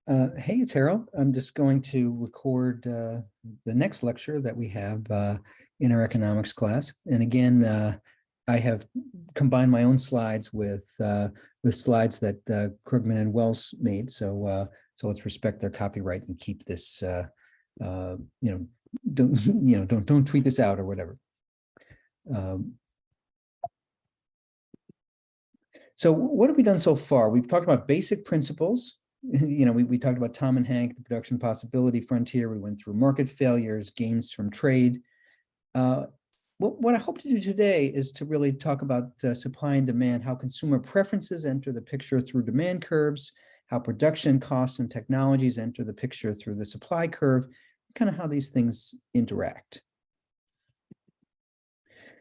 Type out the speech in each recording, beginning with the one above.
Hey, it's Harold. I'm just going to record the next lecture that we have in our economics class. And again, I have combined my own slides with slides that Krugman and Wells made. So let's respect their copyright and keep this. Don't tweet this out or whatever. So what have we done so far? We've talked about basic principles. We talked about Tom and Hank, the production possibility frontier. We went through market failures, gains from trade. What I hope to do today is to really talk about supply and demand, how consumer preferences enter the picture through demand curves, how production costs and technologies enter the picture through the supply curve, kind of how these things interact.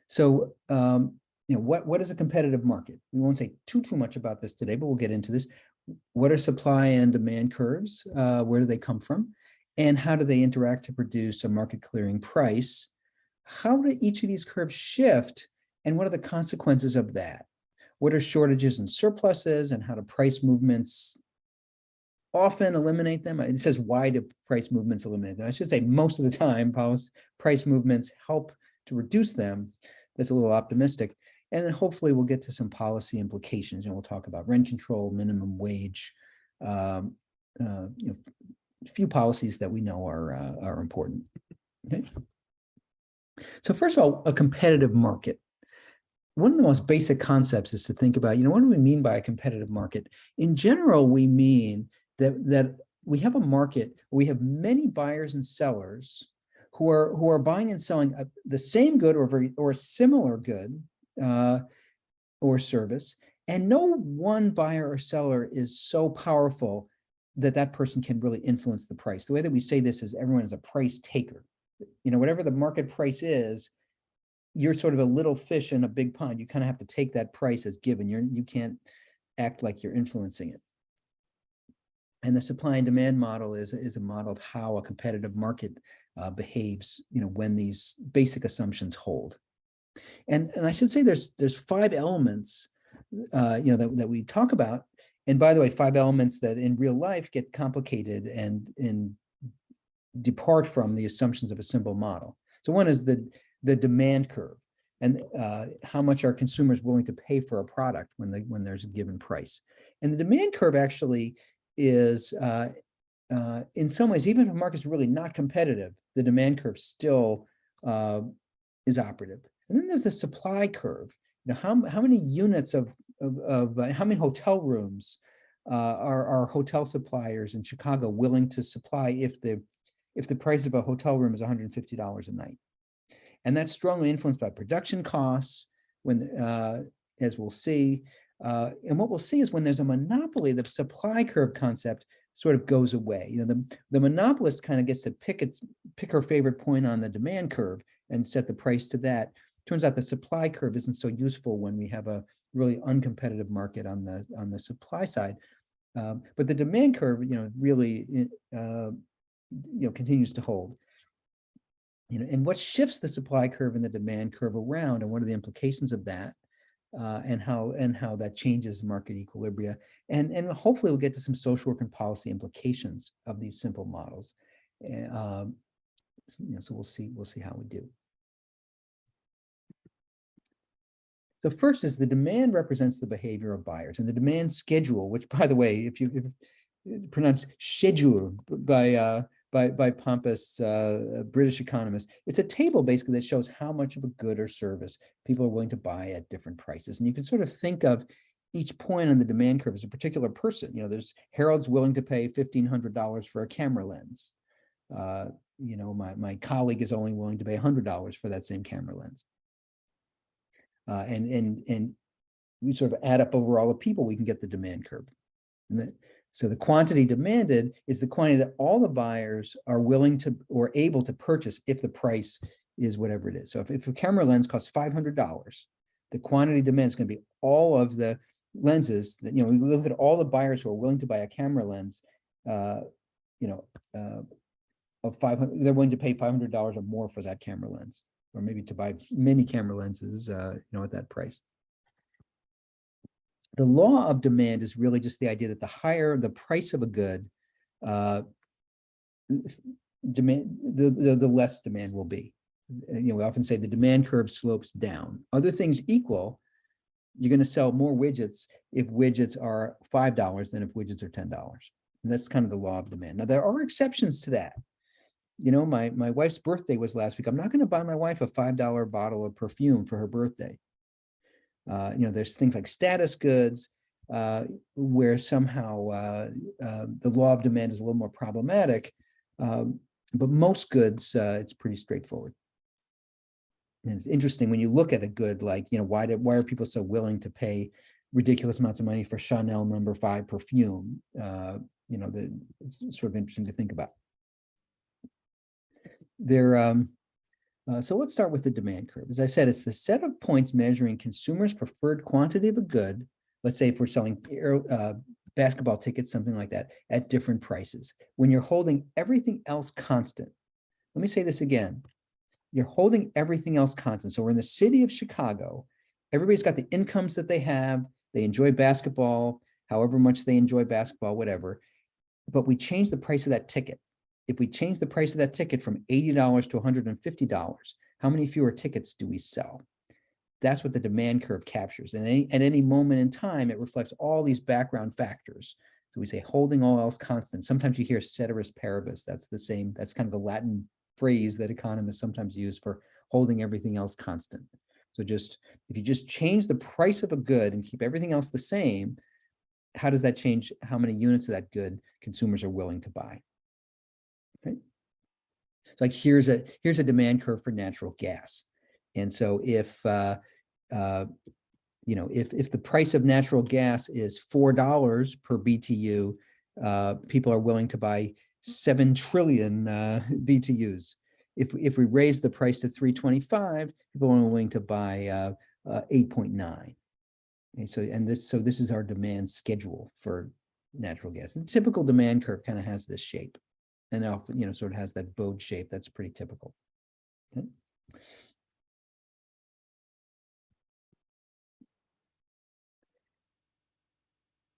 So, what is a competitive market? We won't say too much about this today, but we'll get into this. What are supply and demand curves? Where do they come from? And how do they interact to produce a market clearing price? How do each of these curves shift? And what are the consequences of that? What are shortages and surpluses, and how do price movements often eliminate them? It says, why do price movements eliminate them? I should say most of the time, price movements help to reduce them. That's a little optimistic. And then hopefully we'll get to some policy implications, and we'll talk about rent control, minimum wage, a few policies that we know are important. Okay. So first of all, a competitive market. One of the most basic concepts is to think about, what do we mean by a competitive market? In general, we mean that we have a market, we have many buyers and sellers who are buying and selling the same good or a similar good or service, and no one buyer or seller is so powerful that person can really influence the price. The way that we say this is everyone is a price taker. Whatever the market price is, you're sort of a little fish in a big pond. You kind of have to take that price as given. You can't act like you're influencing it. And the supply and demand model is a model of how a competitive market behaves, when these basic assumptions hold. And I should say there's 5 elements, that we talk about. And by the way, 5 elements that in real life get complicated and depart from the assumptions of a simple model. So one is the demand curve, and how much are consumers willing to pay for a product when there's a given price. And the demand curve actually is, in some ways, even if a market's really not competitive, the demand curve still is operative. And then there's the supply curve. How many units of how many hotel rooms are hotel suppliers in Chicago willing to supply if the price of a hotel room is $150 a night? And that's strongly influenced by production costs, as we'll see. And what we'll see is when there's a monopoly, the supply curve concept sort of goes away. The monopolist kind of gets to pick her favorite point on the demand curve and set the price to that. Turns out the supply curve isn't so useful when we have a really uncompetitive market on the supply side. But the demand curve, really, continues to hold. And what shifts the supply curve and the demand curve around, and what are the implications of that, and how that changes market equilibria, and hopefully we'll get to some social work and policy implications of these simple models. So we'll see how we do. So first is the demand represents the behavior of buyers, and the demand schedule, which, by the way, if you pronounce schedule by pompous British economists, it's a table basically that shows how much of a good or service people are willing to buy at different prices. And you can sort of think of each point on the demand curve as a particular person. There's Harold's willing to pay $1,500 for a camera lens. My colleague is only willing to pay $100 for that same camera lens. And we sort of add up over all the people, we can get the demand curve. So the quantity demanded is the quantity that all the buyers are willing to or able to purchase if the price is whatever it is. So if a camera lens costs $500, the quantity demand is going to be all of the lenses that, we look at all the buyers who are willing to buy a camera lens, of 500, they're willing to pay $500 or more for that camera lens, or maybe to buy many camera lenses, at that price. The law of demand is really just the idea that the higher the price of a good, uh, demand, the less demand will be. We often say the demand curve slopes down. Other things equal, you're going to sell more widgets if widgets are $5 than if widgets are $10. And that's kind of the law of demand. Now, there are exceptions to that. My wife's birthday was last week. I'm not going to buy my wife a $5 bottle of perfume for her birthday. There's things like status goods where somehow the law of demand is a little more problematic. But most goods, it's pretty straightforward. And it's interesting when you look at a good, like, why are people so willing to pay ridiculous amounts of money for Chanel No. 5 perfume? It's sort of interesting to think about. So let's start with the demand curve. As I said, it's the set of points measuring consumers' preferred quantity of a good. Let's say if we're selling basketball tickets, something like that, at different prices. When you're holding everything else constant. Let me say this again. You're holding everything else constant. So we're in the city of Chicago. Everybody's got the incomes that they have. They enjoy basketball, however much they enjoy basketball, whatever. But we change the price of that ticket. If we change the price of that ticket from $80 to $150, how many fewer tickets do we sell? That's what the demand curve captures. And at any moment in time, it reflects all these background factors. So we say holding all else constant. Sometimes you hear ceteris paribus. That's the same. That's kind of the Latin phrase that economists sometimes use for holding everything else constant. So if you just change the price of a good and keep everything else the same, how does that change how many units of that good consumers are willing to buy? Okay. So like here's a demand curve for natural gas. And so if the price of natural gas is $4 per BTU, people are willing to buy 7 trillion BTUs. If we raise the price to 325, people are willing to buy 8.9. Okay, so this is our demand schedule for natural gas. The typical demand curve kind of has this shape, and often sort of has that bowed shape. That's pretty typical. Okay.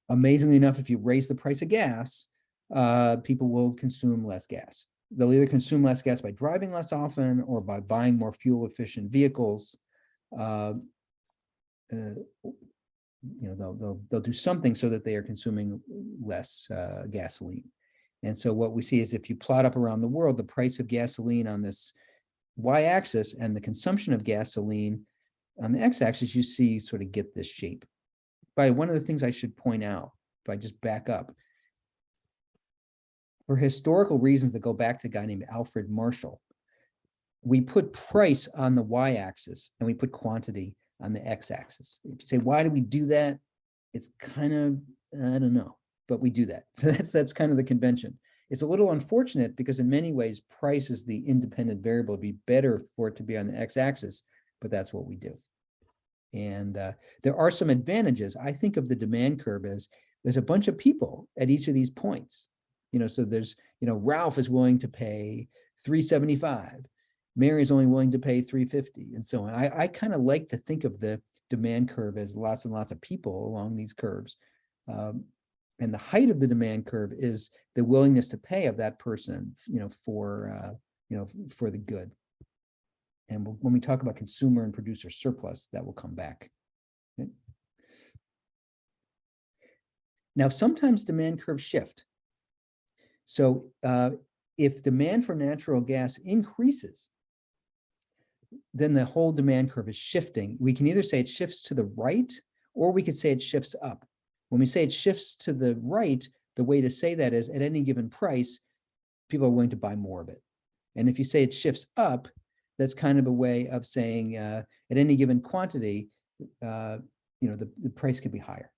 Amazingly enough, if you raise the price of gas, people will consume less gas. They'll either consume less gas by driving less often or by buying more fuel-efficient vehicles. They'll do something so that they are consuming less gasoline. And so what we see is if you plot up around the world the price of gasoline on this y-axis and the consumption of gasoline on the x-axis, you see sort of get this shape. But one of the things I should point out, if I just back up, for historical reasons that go back to a guy named Alfred Marshall, we put price on the y-axis and we put quantity on the x-axis. If you say, why do we do that? It's kind of, I don't know, but we do that. So that's kind of the convention. It's a little unfortunate because in many ways, price is the independent variable. It'd be better for it to be on the x-axis, but that's what we do. And there are some advantages. I think of the demand curve as there's a bunch of people at each of these points. So there's, Ralph is willing to pay $3.75. Mary is only willing to pay $3.50 and so on. I kind of like to think of the demand curve as lots and lots of people along these curves. And the height of the demand curve is the willingness to pay of that person, for the good. And when we talk about consumer and producer surplus, that will come back. Okay. Now, sometimes demand curves shift. So if demand for natural gas increases, then the whole demand curve is shifting. We can either say it shifts to the right, or we could say it shifts up. When we say it shifts to the right, the way to say that is at any given price, people are willing to buy more of it. And if you say it shifts up, that's kind of a way of saying at any given quantity, the price could be higher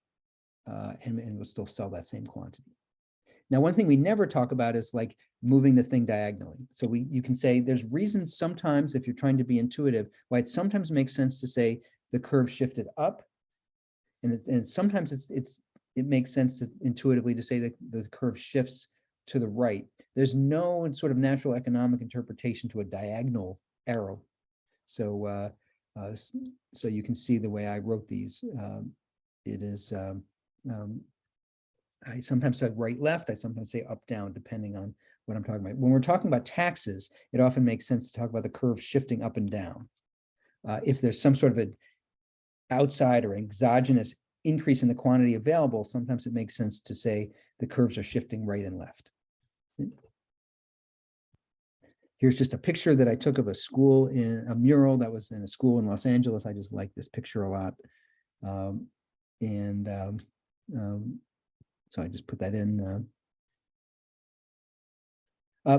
and we'll still sell that same quantity. Now, one thing we never talk about is like moving the thing diagonally. So you can say there's reasons sometimes, if you're trying to be intuitive, why it sometimes makes sense to say the curve shifted up, and sometimes it makes sense to intuitively to say that the curve shifts to the right. There's no sort of natural economic interpretation to a diagonal arrow. So so you can see the way I wrote these. It is I sometimes say right, left. I sometimes say up, down, depending on what I'm talking about. When we're talking about taxes, it often makes sense to talk about the curve shifting up and down. If there's some sort of an outside or exogenous increase in the quantity available, sometimes it makes sense to say the curves are shifting right and left. Here's just a picture that I took of a school in a mural that was in a school in Los Angeles. I just like this picture a lot. So I just put that in.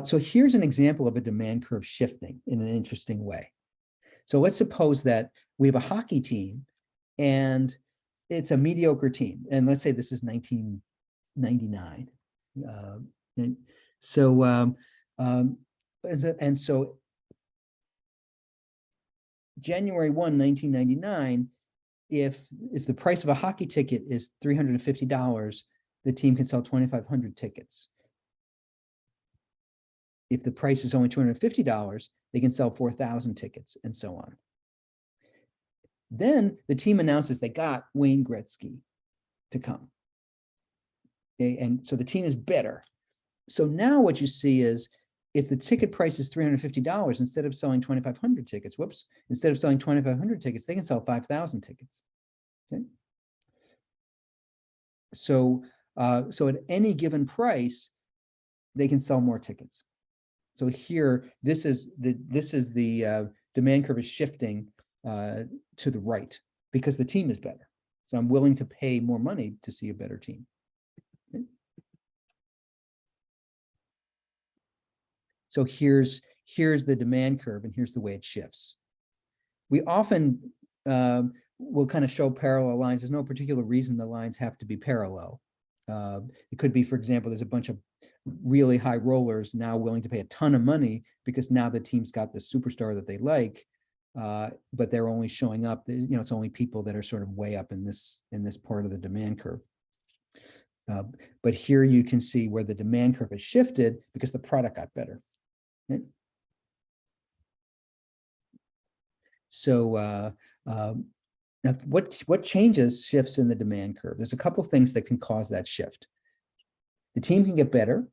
So here's an example of a demand curve shifting in an interesting way. So let's suppose that we have a hockey team and it's a mediocre team. And let's say this is 1999. And so January 1, 1999, if the price of a hockey ticket is $350, the team can sell 2,500 tickets. If the price is only $250, they can sell 4,000 tickets, and so on. Then the team announces they got Wayne Gretzky to come. Okay, and so the team is better. So now what you see is if the ticket price is $350, instead of selling 2,500 tickets, instead of selling 2,500 tickets, they can sell 5,000 tickets. Okay. So at any given price, they can sell more tickets. So here, this is the demand curve is shifting to the right because the team is better. So I'm willing to pay more money to see a better team. Okay. So here's the demand curve, and here's the way it shifts. We often will kind of show parallel lines. There's no particular reason the lines have to be parallel. It could be, for example, there's a bunch of really high rollers now willing to pay a ton of money because now the team's got the superstar that they like, but they're only showing up. It's only people that are sort of way up in this part of the demand curve. But here you can see where the demand curve has shifted because the product got better. Okay. So now what shifts in the demand curve? There's a couple things that can cause that shift. The team can get better.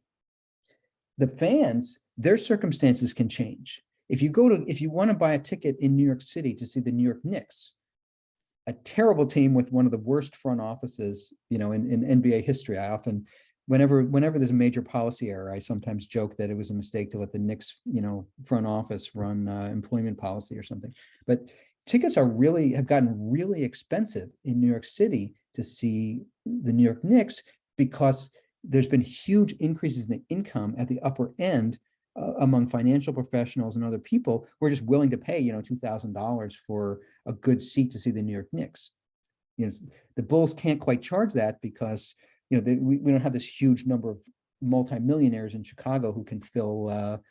The fans, their circumstances can change. If you want to buy a ticket in New York City to see the New York Knicks, a terrible team with one of the worst front offices, in NBA history, I often, whenever there's a major policy error, I sometimes joke that it was a mistake to let the Knicks, front office run employment policy or something. But tickets have gotten really expensive in New York City to see the New York Knicks because there's been huge increases in the income at the upper end among financial professionals and other people who are just willing to pay, $2,000 for a good seat to see the New York Knicks. The Bulls can't quite charge that because we don't have this huge number of multimillionaires in Chicago who can fill the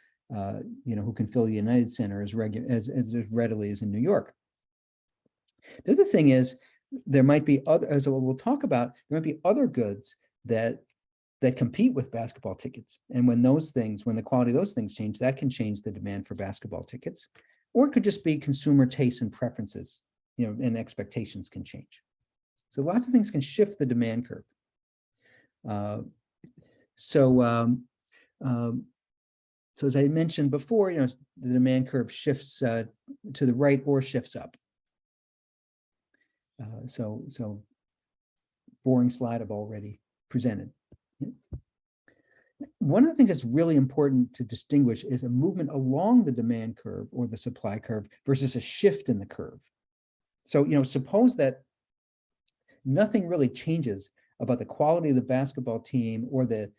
United Center as readily as in New York. The other thing is there might be other, as we'll talk about, there might be other goods that compete with basketball tickets. And when the quality of those things change, that can change the demand for basketball tickets. Or it could just be consumer tastes and preferences, and expectations can change. So lots of things can shift the demand curve. So as I mentioned before, the demand curve shifts to the right or shifts up. So boring slide I've already presented. One of the things that's really important to distinguish is a movement along the demand curve or the supply curve versus a shift in the curve. So, suppose that nothing really changes about the quality of the basketball team or the,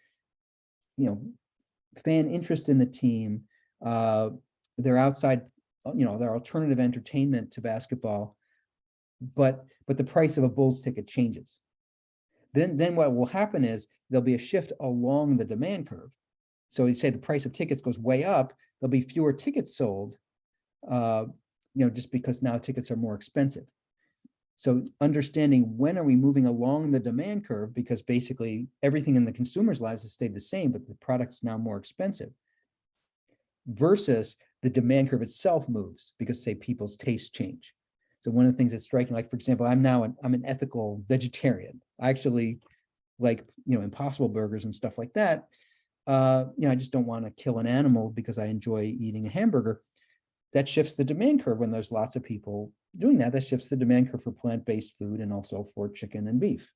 fan interest in the team, their outside, their alternative entertainment to basketball, but the price of a Bulls ticket changes. Then what will happen is there'll be a shift along the demand curve. So you say the price of tickets goes way up, there'll be fewer tickets sold, just because now tickets are more expensive. So understanding when are we moving along the demand curve, because basically everything in the consumer's lives has stayed the same, but the product's now more expensive, versus the demand curve itself moves because, say, people's tastes change. So one of the things that's striking, like, for example, I'm an ethical vegetarian. I actually like, Impossible Burgers and stuff like that, I just don't want to kill an animal because I enjoy eating a hamburger. That shifts the demand curve when there's lots of people doing that. That shifts the demand curve for plant-based food and also for chicken and beef.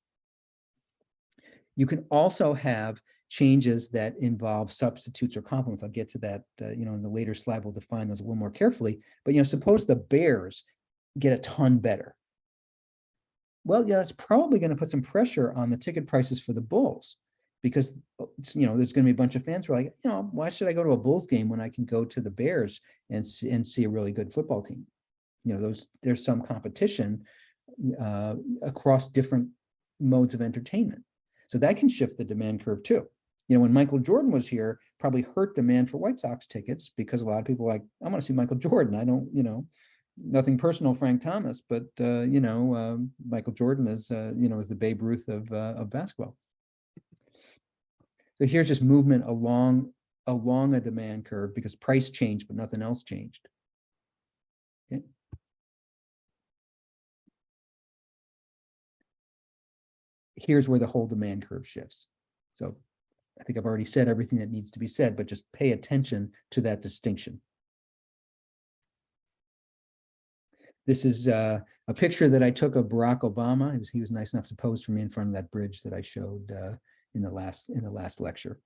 You can also have changes that involve substitutes or complements. I'll get to that, in the later slide. We'll define those a little more carefully. But suppose the bears get a ton better. Well, yeah, that's probably going to put some pressure on the ticket prices for the bulls, because there's going to be a bunch of fans who are like, why should I go to a Bulls game when I can go to the Bears and see a really good football team? There's some competition across different modes of entertainment. So that can shift the demand curve too. When Michael Jordan was here, probably hurt demand for White Sox tickets, because a lot of people are like, I want to see Michael Jordan. I don't, nothing personal, Frank Thomas, but Michael Jordan is the Babe Ruth of basketball. So here's just movement along a demand curve, because price changed, but nothing else changed. Okay. Here's where the whole demand curve shifts. So I think I've already said everything that needs to be said, but just pay attention to that distinction. This is a picture that I took of Barack Obama. He was nice enough to pose for me in front of that bridge that I showed in the last lecture.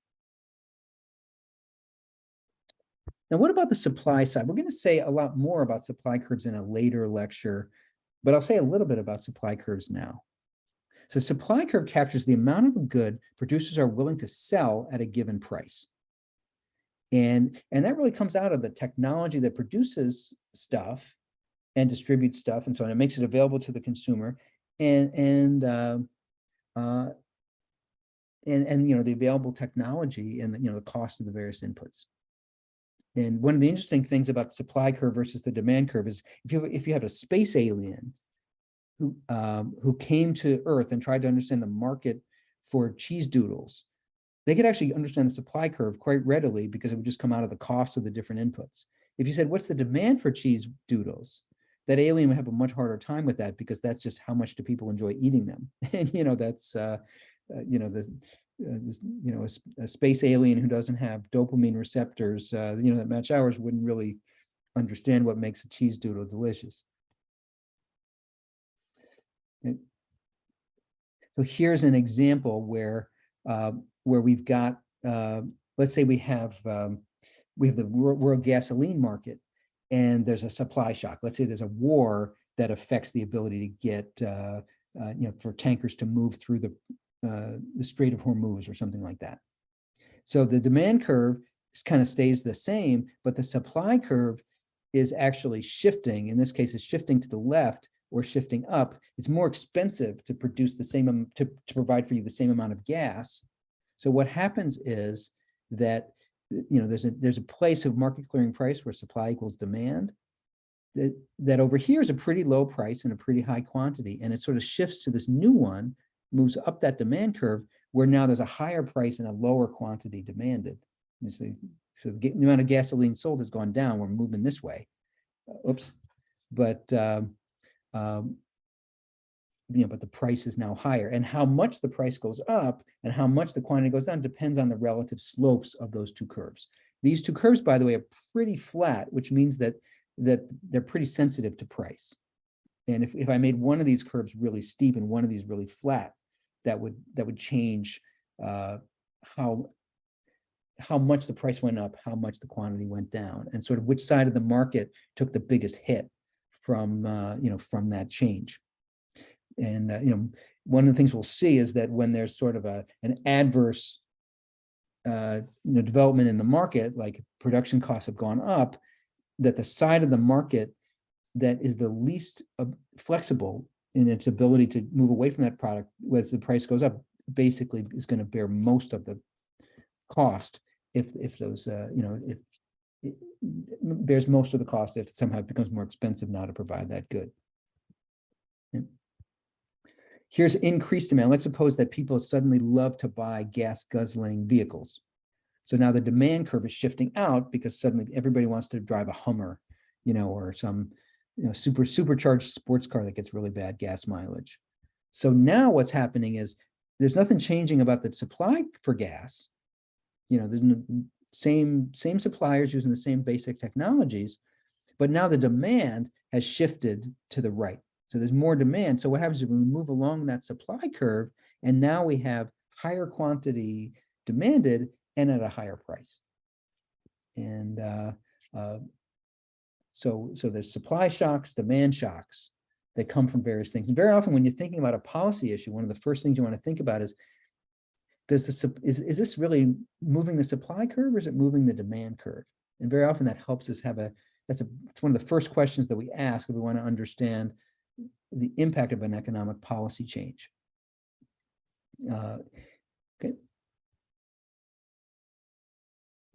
Now, what about the supply side? We're going to say a lot more about supply curves in a later lecture, but I'll say a little bit about supply curves now. So supply curve captures the amount of a good producers are willing to sell at a given price. And that really comes out of the technology that produces stuff and distributes stuff and so on. It makes it available to the consumer, and the available technology and the cost of the various inputs. And one of the interesting things about the supply curve versus the demand curve is if you have a space alien who came to Earth and tried to understand the market for cheese doodles, they could actually understand the supply curve quite readily, because it would just come out of the cost of the different inputs. If you said, what's the demand for cheese doodles? That alien would have a much harder time with that, because that's just how much do people enjoy eating them. And that's a space alien who doesn't have dopamine receptors that match ours wouldn't really understand what makes a cheese doodle delicious. Okay. So here's an example where we've got, let's say we have the world gasoline market, and there's a supply shock. Let's say there's a war that affects the ability to get, for tankers to move through the Strait of Hormuz or something like that. So the demand curve kind of stays the same, but the supply curve is actually shifting. In this case, it's shifting to the left or shifting up. It's more expensive to produce the same, to provide for you the same amount of gas. So what happens is that there's a place of market clearing price where supply equals demand. That over here is a pretty low price and a pretty high quantity, and it sort of shifts to this new one, moves up that demand curve, where now there's a higher price and a lower quantity demanded. You see, so the amount of gasoline sold has gone down. We're moving this way. Oops, but but the price is now higher, and how much the price goes up and how much the quantity goes down depends on the relative slopes of those two curves. These two curves, by the way, are pretty flat, which means that they're pretty sensitive to price. And if I made one of these curves really steep and one of these really flat, that would change how much the price went up, how much the quantity went down, and sort of which side of the market took the biggest hit from from that change. And one of the things we'll see is that when there's sort of an adverse development in the market, like production costs have gone up, that the side of the market that is the least flexible in its ability to move away from that product as the price goes up, basically is going to bear most of the cost if those if it bears most of the cost if somehow it becomes more expensive now to provide that good. Yeah. Here's increased demand. Let's suppose that people suddenly love to buy gas guzzling vehicles. So now the demand curve is shifting out because suddenly everybody wants to drive a Hummer, or some supercharged sports car that gets really bad gas mileage. So now what's happening is there's nothing changing about the supply for gas. There's same suppliers using the same basic technologies, but now the demand has shifted to the right. So there's more demand. So what happens is when we move along that supply curve, and now we have higher quantity demanded and at a higher price. And so there's supply shocks, demand shocks that come from various things. And very often when you're thinking about a policy issue, one of the first things you want to think about is, is this really moving the supply curve, or is it moving the demand curve? And very often that helps us have it's one of the first questions that we ask if we want to understand the impact of an economic policy change. Okay.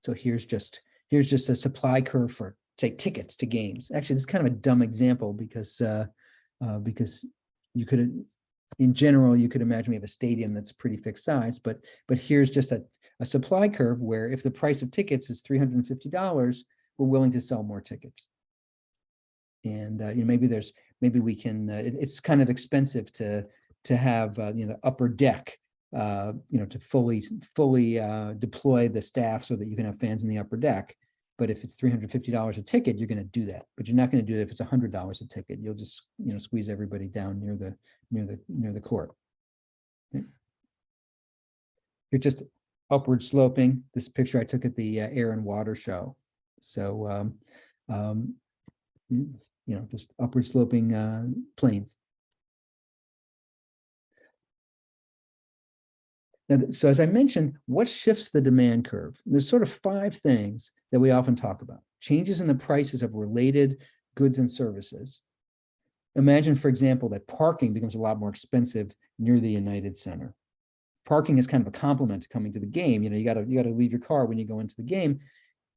So here's just a supply curve for, say, tickets to games. Actually, this is kind of a dumb example because you could, in general, you could imagine we have a stadium that's pretty fixed size, but here's just a supply curve where if the price of tickets is $350, we're willing to sell more tickets. And maybe we can. It's kind of expensive to have the upper deck, to fully deploy the staff so that you can have fans in the upper deck. But if it's $350 a ticket, you're going to do that. But you're not going to do it if it's $100 a ticket. You'll just squeeze everybody down near the court. Okay. You're just upward sloping. This picture I took at the Air and Water Show. So just upward sloping planes. Now, so as I mentioned, what shifts the demand curve? There's sort of 5 things that we often talk about. Changes in the prices of related goods and services. Imagine, for example, that parking becomes a lot more expensive near the United Center. Parking is kind of a complement to coming to the game. You got to leave your car when you go into the game.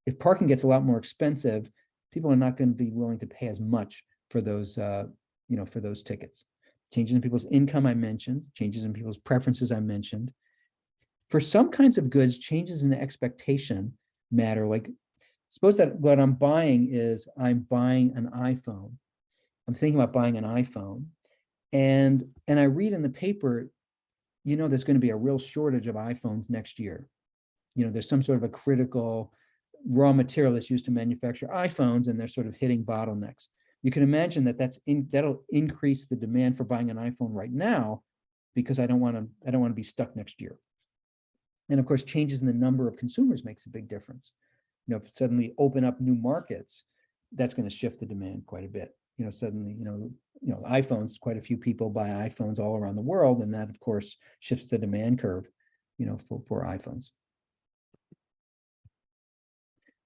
If parking gets a lot more expensive, people are not going to be willing to pay as much for those, for those tickets. Changes in people's income, I mentioned. Changes in people's preferences, I mentioned. For some kinds of goods, changes in expectation matter. Like, suppose that what I'm buying is I'm buying an iPhone. I'm thinking about buying an iPhone, and I read in the paper, there's going to be a real shortage of iPhones next year. There's some sort of a critical raw material that's used to manufacture iPhones, and they're sort of hitting bottlenecks. You can imagine that that'll increase the demand for buying an iPhone right now, because I don't want to be stuck next year. And of course, changes in the number of consumers makes a big difference. If suddenly open up new markets, that's going to shift the demand quite a bit. Suddenly, iPhones, quite a few people buy iPhones all around the world, and that of course shifts the demand curve, for iPhones.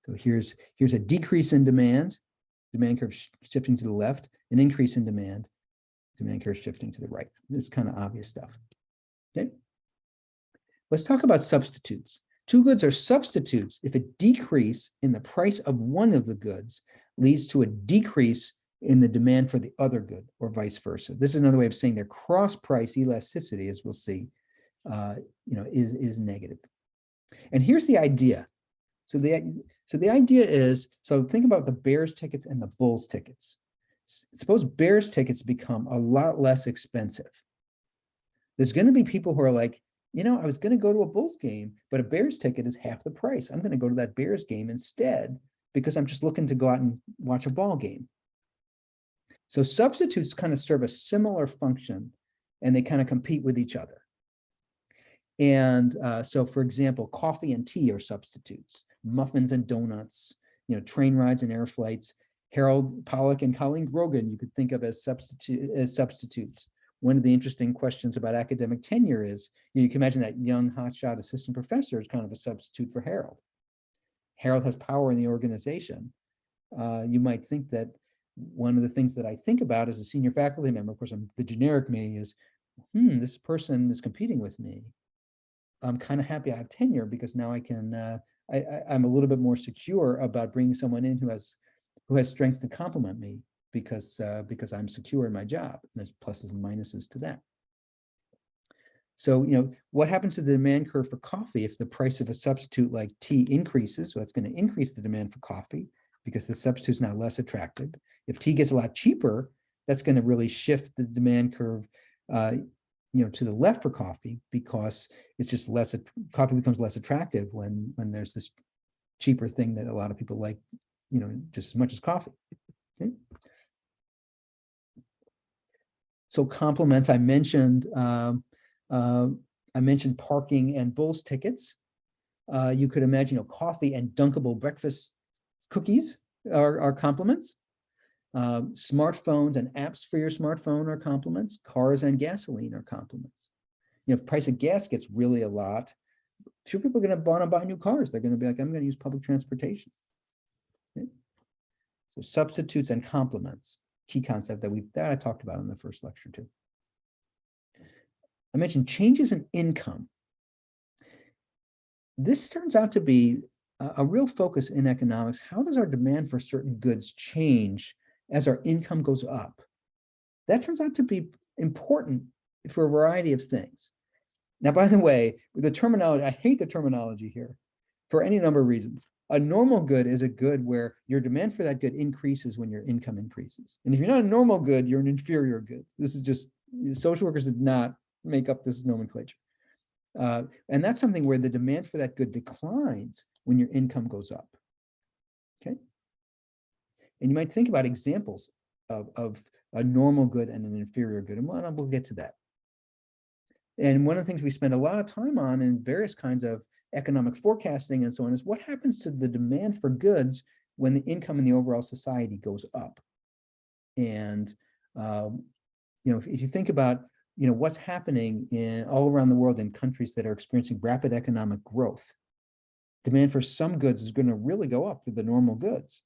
So here's a decrease in demand curve shifting to the left, an increase in demand curve shifting to the right. This is kind of obvious stuff. Okay. Let's talk about substitutes. 2 goods are substitutes if a decrease in the price of one of the goods leads to a decrease in the demand for the other good, or vice versa. This is another way of saying their cross-price elasticity, as we'll see, is negative. And here's the idea. So the idea is, think about the Bears tickets and the Bulls tickets. Suppose Bears tickets become a lot less expensive. There's going to be people who are like, I was going to go to a Bulls game, but a Bears ticket is half the price. I'm going to go to that Bears game instead because I'm just looking to go out and watch a ball game. So substitutes kind of serve a similar function, and they kind of compete with each other. And so, for example, coffee and tea are substitutes. Muffins and donuts, train rides and air flights. Harold Pollack and Colleen Grogan, you could think of as substitutes. One of the interesting questions about academic tenure is, you can imagine that young hotshot assistant professor is kind of a substitute for Harold. Harold has power in the organization. You might think that one of the things that I think about as a senior faculty member, of course, the generic me is, this person is competing with me. I'm kind of happy I have tenure because now I can, I'm a little bit more secure about bringing someone in who has strengths to complement me because I'm secure in my job. And there's pluses and minuses to that. So, what happens to the demand curve for coffee if the price of a substitute like tea increases? So that's going to increase the demand for coffee because the substitute is now less attractive. If tea gets a lot cheaper, that's going to really shift the demand curve to the left for coffee, because it's just coffee becomes less attractive when there's this cheaper thing that a lot of people like, just as much as coffee. Okay. So compliments, I mentioned parking and Bulls tickets. You could imagine, coffee and dunkable breakfast cookies are compliments. Smartphones and apps for your smartphone are compliments. Cars and gasoline are compliments. If price of gas gets really a lot, few people are going to want to buy new cars. They're going to be like, I'm going to use public transportation. Okay. So substitutes and complements, key concept that I talked about in the first lecture too. I mentioned changes in income. This turns out to be a real focus in economics. How does our demand for certain goods change as our income goes up? That turns out to be important for a variety of things. Now, by the way, the terminology, I hate the terminology here for any number of reasons. A normal good is a good where your demand for that good increases when your income increases. And if you're not a normal good, you're an inferior good. This is just, social workers did not make up this nomenclature. And that's something where the demand for that good declines when your income goes up. Okay. And you might think about examples of a normal good and an inferior good, and we'll get to that. And one of the things we spend a lot of time on in various kinds of economic forecasting and so on is what happens to the demand for goods when the income in the overall society goes up. And if you think about what's happening all around the world in countries that are experiencing rapid economic growth, demand for some goods is going to really go up for the normal goods,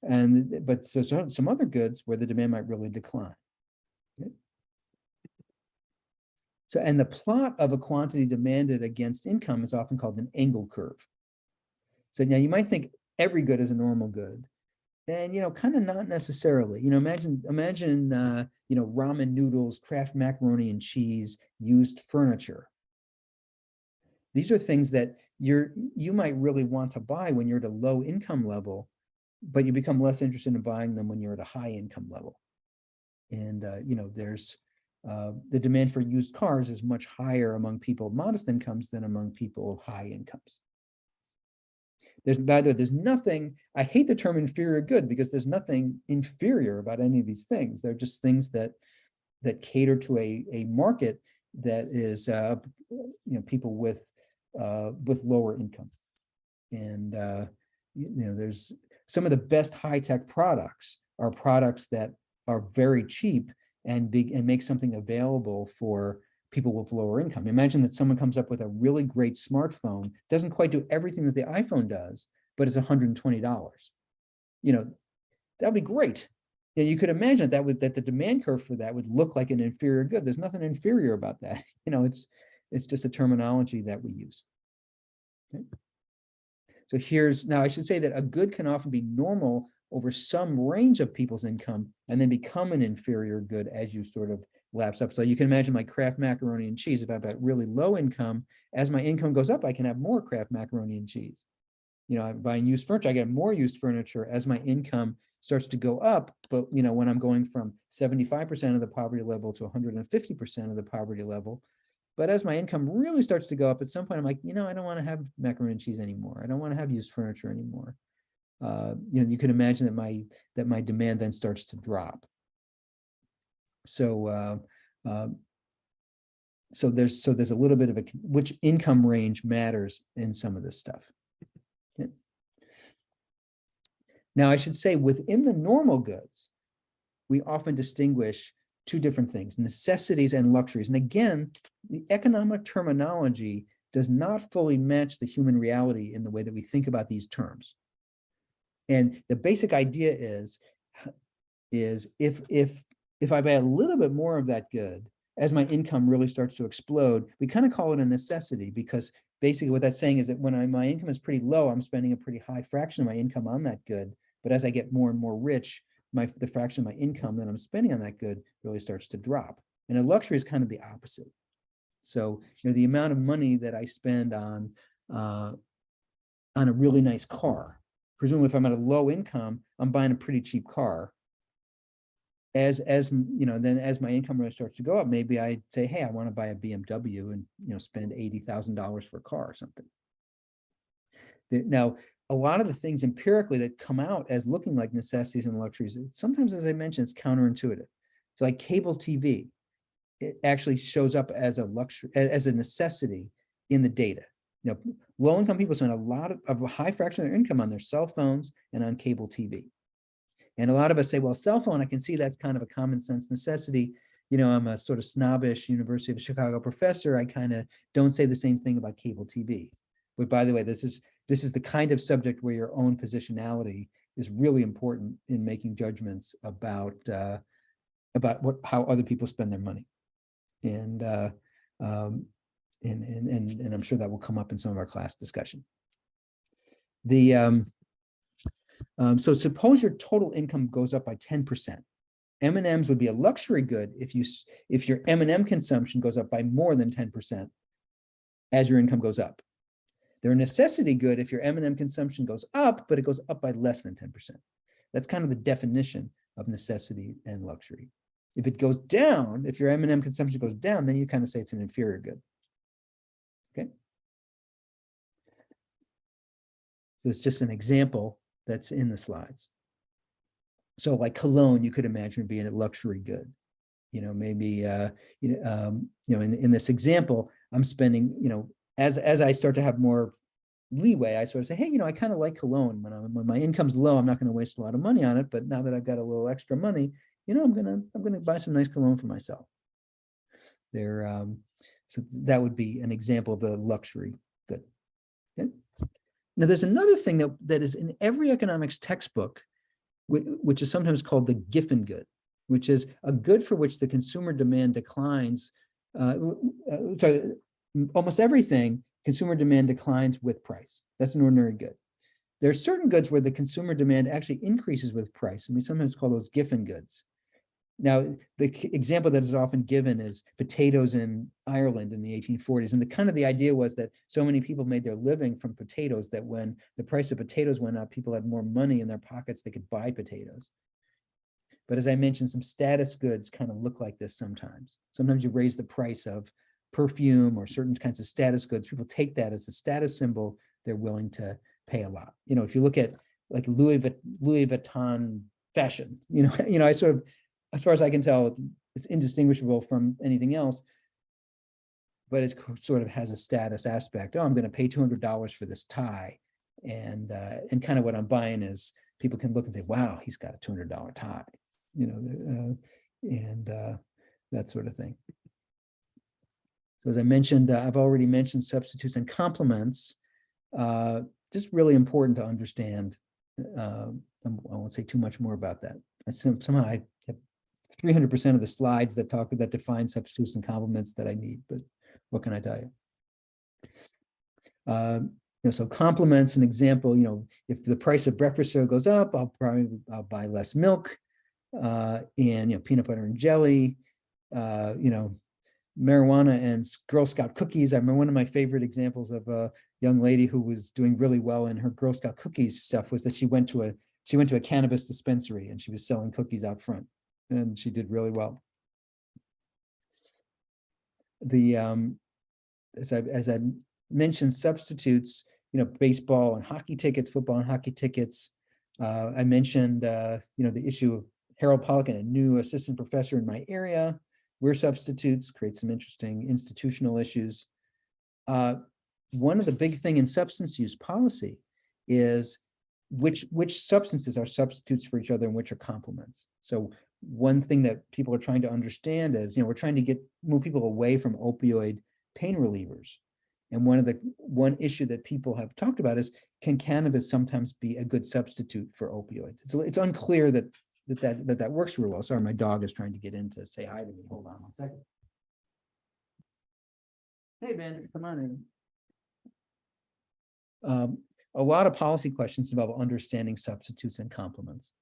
but so some other goods where the demand might really decline. Okay. So, and the plot of a quantity demanded against income is often called an angle curve. So now you might think every good is a normal good, and kind of not necessarily. Imagine ramen noodles, Kraft macaroni and cheese, used furniture. These are things that you might really want to buy when you're at a low income level, but you become less interested in buying them when you're at a high income level. And there's the demand for used cars is much higher among people of modest incomes than among people of high incomes. There's nothing, I hate the term inferior good because there's nothing inferior about any of these things. They're just things that cater to a market that is people with lower income. And there's some of the best high-tech products are products that are very cheap and make something available for people with lower income. Imagine that someone comes up with a really great smartphone, doesn't quite do everything that the iPhone does, but it's $120. That'd be great. And you could imagine that the demand curve for that would look like an inferior good. There's nothing inferior about that. It's just a terminology that we use. Okay. So now I should say that a good can often be normal over some range of people's income and then become an inferior good as you sort of lapse up. So you can imagine my Kraft macaroni and cheese. If I've got really low income, as my income goes up, I can have more Kraft macaroni and cheese. I'm buying used furniture, I get more used furniture as my income starts to go up. But when I'm going from 75% of the poverty level to 150% of the poverty level, but as my income really starts to go up, at some point I'm like, I don't want to have macaroni and cheese anymore. I don't want to have used furniture anymore. You can imagine that my demand then starts to drop. So there's a little bit of which income range matters in some of this stuff. Okay. Now I should say within the normal goods, we often distinguish two different things: necessities and luxuries. And again, the economic terminology does not fully match the human reality in the way that we think about these terms. And the basic idea is if I buy a little bit more of that good, as my income really starts to explode, we kind of call it a necessity, because basically what that's saying is that when my income is pretty low, I'm spending a pretty high fraction of my income on that good. But as I get more and more rich, the fraction of my income that I'm spending on that good really starts to drop. And a luxury is kind of the opposite. So the amount of money that I spend on a really nice car, presumably if I'm at a low income, I'm buying a pretty cheap car. then as my income really starts to go up, maybe I say, hey, I want to buy a BMW and spend $80,000 for a car or something. Now, a lot of the things empirically that come out as looking like necessities and luxuries, sometimes, as I mentioned, it's counterintuitive. So like cable TV, it actually shows up as a luxury, as a necessity in the data. Low-income people spend a high fraction of their income on their cell phones and on cable TV. And a lot of us say, well, cell phone, I can see that's kind of a common sense necessity. I'm a sort of snobbish University of Chicago professor. I kind of don't say the same thing about cable TV. But by the way, this is the kind of subject where your own positionality is really important in making judgments about how other people spend their money. And I'm sure that will come up in some of our class discussion. So suppose your total income goes up by 10%. M&Ms would be a luxury good if your M&M consumption goes up by more than 10% as your income goes up. They're a necessity good if your M&M consumption goes up, but it goes up by less than 10%. That's kind of the definition of necessity and luxury. If it goes down, if your M&M consumption goes down, then you kind of say it's an inferior good. Okay. So it's just an example that's in the slides. So like cologne, you could imagine being a luxury good. Maybe in this example, I'm spending, as I start to have more leeway, I sort of say, hey, I kind of like cologne. When my income's low, I'm not going to waste a lot of money on it. But now that I've got a little extra money, I'm gonna buy some nice cologne for myself. So that would be an example of the luxury good. Okay. Now there's another thing that is in every economics textbook, which is sometimes called the Giffen good, which is a good for which the consumer demand declines. Almost everything, consumer demand declines with price. That's an ordinary good. There are certain goods where the consumer demand actually increases with price, and we sometimes call those Giffen goods. Now, the example that is often given is potatoes in Ireland in the 1840s. And the idea was that so many people made their living from potatoes that when the price of potatoes went up, people had more money in their pockets, they could buy potatoes. But as I mentioned, some status goods kind of look like this sometimes. Sometimes you raise the price of perfume or certain kinds of status goods. People take that as a status symbol. They're willing to pay a lot. If you look at like Louis Vuitton fashion, I sort of, as far as I can tell, it's indistinguishable from anything else, but it sort of has a status aspect. Oh, I'm going to pay $200 for this tie. And kind of what I'm buying is people can look and say, wow, he's got a $200 tie, that sort of thing. So as I mentioned, I've already mentioned substitutes and complements. Just really important to understand. I won't say too much more about that. Somehow I have 300% of the slides that define substitutes and complements that I need, but what can I tell you? So complements, an example, if the price of breakfast cereal goes up, I'll buy less milk, and peanut butter and jelly, marijuana and Girl Scout cookies. I remember one of my favorite examples of a young lady who was doing really well in her Girl Scout cookies stuff was that she went to a cannabis dispensary and she was selling cookies out front, and she did really well. As I mentioned, substitutes, baseball and hockey tickets, football and hockey tickets. I mentioned, the issue of Harold Pollack, a new assistant professor in my area. We're substitutes, create some interesting institutional issues. One of the big thing in substance use policy is which substances are substitutes for each other and which are complements. So one thing that people are trying to understand is, we're trying to move people away from opioid pain relievers. And one issue that people have talked about is, can cannabis sometimes be a good substitute for opioids? It's unclear that works real well. Sorry, my dog is trying to get in to say hi to me. Hold on 1 second. Hey, Ben, come on in. A lot of policy questions about understanding substitutes and complements.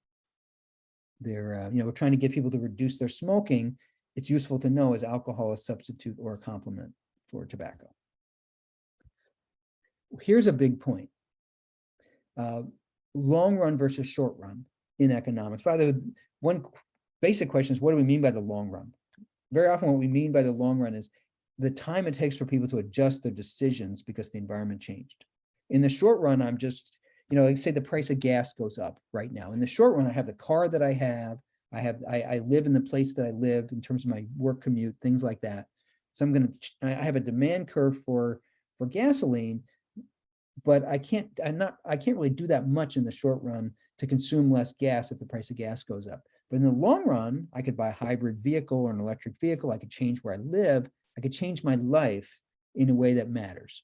We're trying to get people to reduce their smoking. It's useful to know, is alcohol a substitute or a complement for tobacco? Here's a big point. Long run versus short run in economics. By the way, basic question is, what do we mean by the long run? Very often what we mean by the long run is the time it takes for people to adjust their decisions because the environment changed. In the short run, I'm just, like say the price of gas goes up right now. In the short run, I have the car that I have, I live in the place that I live in terms of my work commute, things like that. So I have a demand curve for gasoline, but I can't really do that much in the short run to consume less gas if the price of gas goes up. But in the long run, I could buy a hybrid vehicle or an electric vehicle. I could change where I live. I could change my life in a way that matters.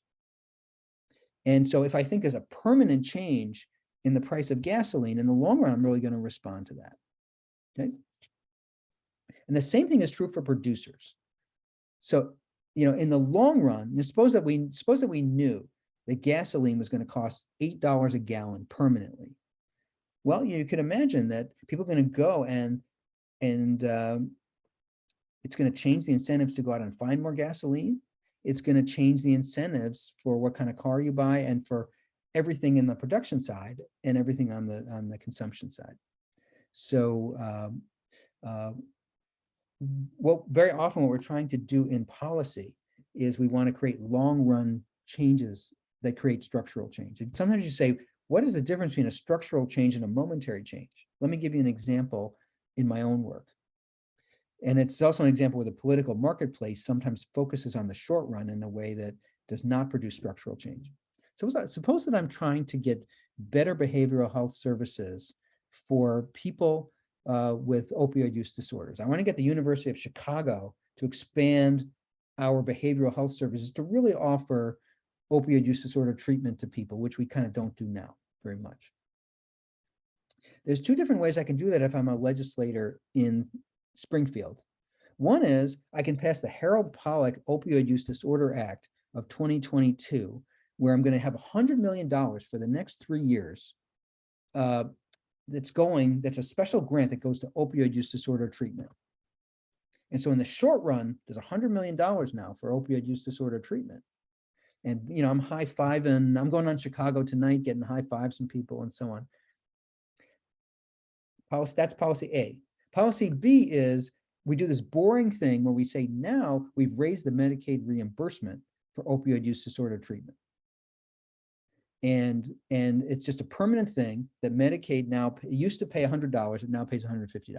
And so if I think there's a permanent change in the price of gasoline, in the long run, I'm really going to respond to that. Okay. And the same thing is true for producers. So, in the long run, suppose that we knew that gasoline was going to cost $8 a gallon permanently. Well, you could imagine that people are going to go and it's going to change the incentives to go out and find more gasoline. It's going to change the incentives for what kind of car you buy and for everything in the production side and everything on the consumption side. So, very often what we're trying to do in policy is we want to create long-run changes that create structural change. And sometimes you say, what is the difference between a structural change and a momentary change? Let me give you an example in my own work. And it's also an example where the political marketplace sometimes focuses on the short run in a way that does not produce structural change. So suppose that I'm trying to get better behavioral health services for people with opioid use disorders. I want to get the University of Chicago to expand our behavioral health services to really offer opioid use disorder treatment to people, which we kind of don't do now very much. There's two different ways I can do that if I'm a legislator in Springfield. One is I can pass the Harold Pollack Opioid Use Disorder Act of 2022, where I'm going to have $100 million for the next 3 years. That's a special grant that goes to opioid use disorder treatment. And so in the short run, there's $100 million now for opioid use disorder treatment. And, I'm high-fiving, I'm going on Chicago tonight, getting high fives from people and so on. That's policy A. Policy B is we do this boring thing where we say, now we've raised the Medicaid reimbursement for opioid use disorder treatment. And it's just a permanent thing that Medicaid now used to pay $100, it now pays $150.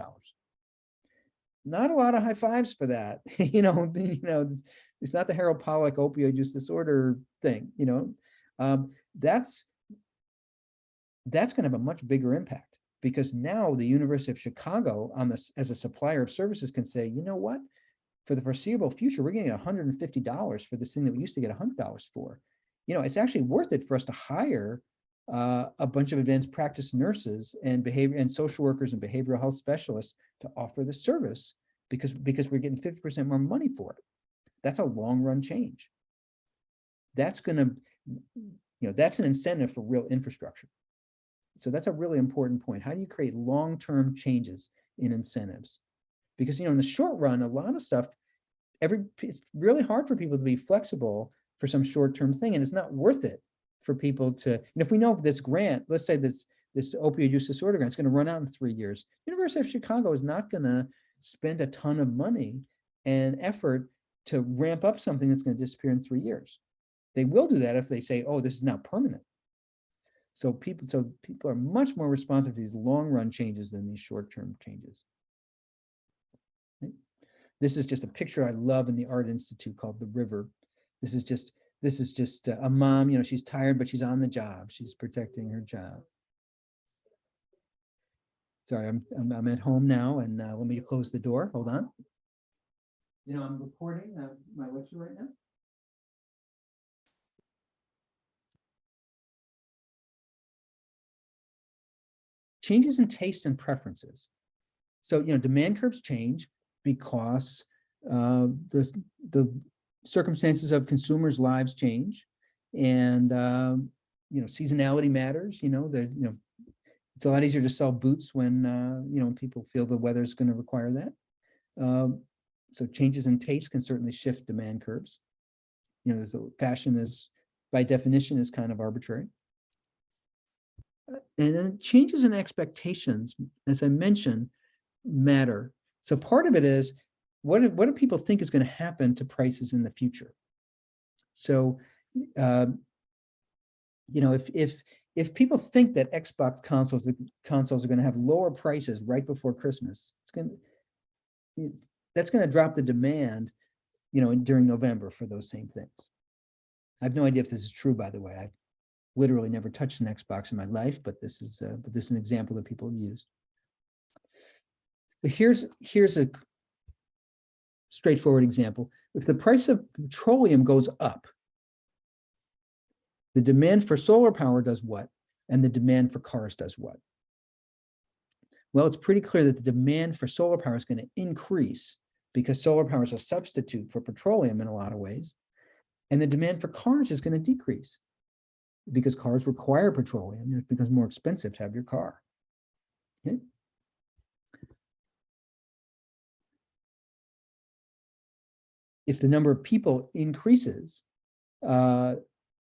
Not a lot of high fives for that. It's not the Harold Pollack opioid use disorder thing. That's going to have a much bigger impact, because now the University of Chicago as a supplier of services can say, you know what, for the foreseeable future, we're getting $150 for this thing that we used to get $100 for. It's actually worth it for us to hire a bunch of advanced practice nurses and behavior and social workers and behavioral health specialists to offer the service because we're getting 50% more money for it. That's a long run change. That's an incentive for real infrastructure. So that's a really important point. How do you create long-term changes in incentives? Because, in the short run, a lot of stuff, it's really hard for people to be flexible for some short-term thing, and it's not worth it for people to, if we know this grant, let's say this opioid use disorder grant is going to run out in 3 years, University of Chicago is not going to spend a ton of money and effort to ramp up something that's going to disappear in 3 years. They will do that if they say, oh, this is now permanent. So people are much more responsive to these long-run changes than these short-term changes. Okay. This is just a picture I love in the Art Institute called The River. This is just a mom, she's tired, but she's on the job. She's protecting her job. Sorry, I'm at home now, and let me close the door. Hold on. I'm recording my lecture right now. Changes in tastes and preferences. So, demand curves change because the circumstances of consumers' lives change, and seasonality matters. It's a lot easier to sell boots when people feel the weather is going to require that. So changes in taste can certainly shift demand curves. Fashion is, by definition, is kind of arbitrary. And then changes in expectations, as I mentioned, matter. So part of it is, what do people think is going to happen to prices in the future? So, if people think that Xbox consoles are going to have lower prices right before Christmas, that's going to drop the demand, during November for those same things. I have no idea if this is true, by the way. I've literally never touched an Xbox in my life, but this is an example that people have used. But here's a straightforward example. If the price of petroleum goes up, the demand for solar power does what? And the demand for cars does what? Well, it's pretty clear that the demand for solar power is going to increase because solar power is a substitute for petroleum in a lot of ways. And the demand for cars is going to decrease because cars require petroleum. It becomes more expensive to have your car. Okay? If the number of people increases, the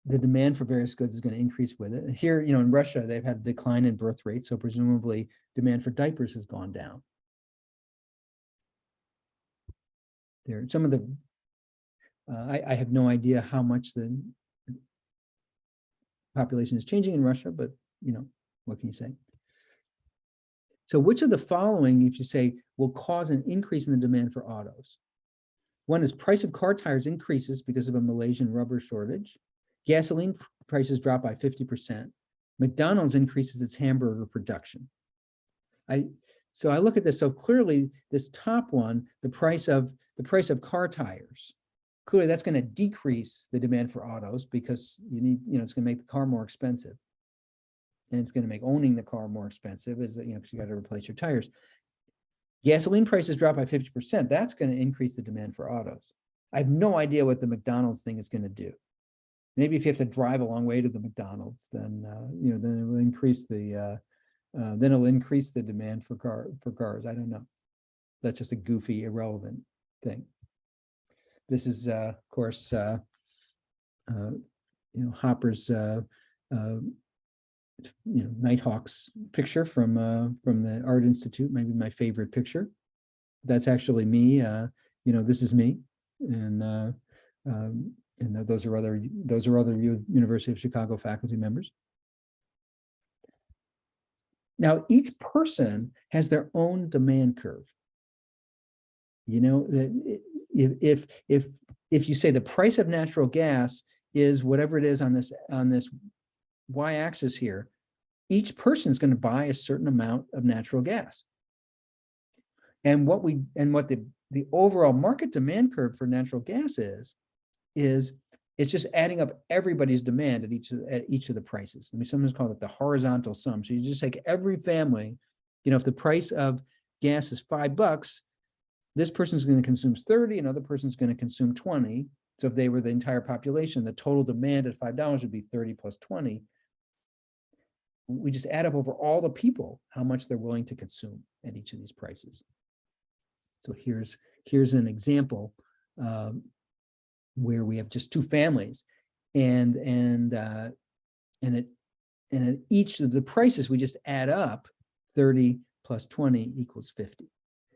demand for various goods is going to increase with it. Here, in Russia, they've had a decline in birth rate, so presumably demand for diapers has gone down. There, some of the, I have no idea how much the population is changing in Russia, but what can you say? So which of the following, if you say, will cause an increase in the demand for autos? One is price of car tires increases because of a Malaysian rubber shortage. Gasoline prices drop by 50%. McDonald's increases its hamburger production. So I look at this. So clearly, this top one, the price of car tires, clearly that's going to decrease the demand for autos because you need, it's going to make the car more expensive, and it's going to make owning the car more expensive, because you got to replace your tires. Gasoline prices drop by 50%. That's going to increase the demand for autos. I have no idea what the McDonald's thing is going to do. Maybe if you have to drive a long way to the McDonald's, then then it will increase the demand for cars. I don't know. That's just a goofy, irrelevant thing. This is, of course, Hopper's Nighthawks picture from the Art Institute. Maybe my favorite picture. That's actually me. This is me, and those are other University of Chicago faculty members. Now, each person has their own demand curve. If you say the price of natural gas is whatever it is on this y-axis here, each person is going to buy a certain amount of natural gas. And what the overall market demand curve for natural gas is it's just adding up everybody's demand at each of the prices. We sometimes call it the horizontal sum. So you just take every family, if the price of gas is $5, this person's going to consume 30, another person's going to consume 20. So if they were the entire population, the total demand at $5 would be 30 plus 20. We just add up over all the people how much they're willing to consume at each of these prices. So here's an example where we have just two families, and at each of the prices we just add up 30 plus 20 equals 50.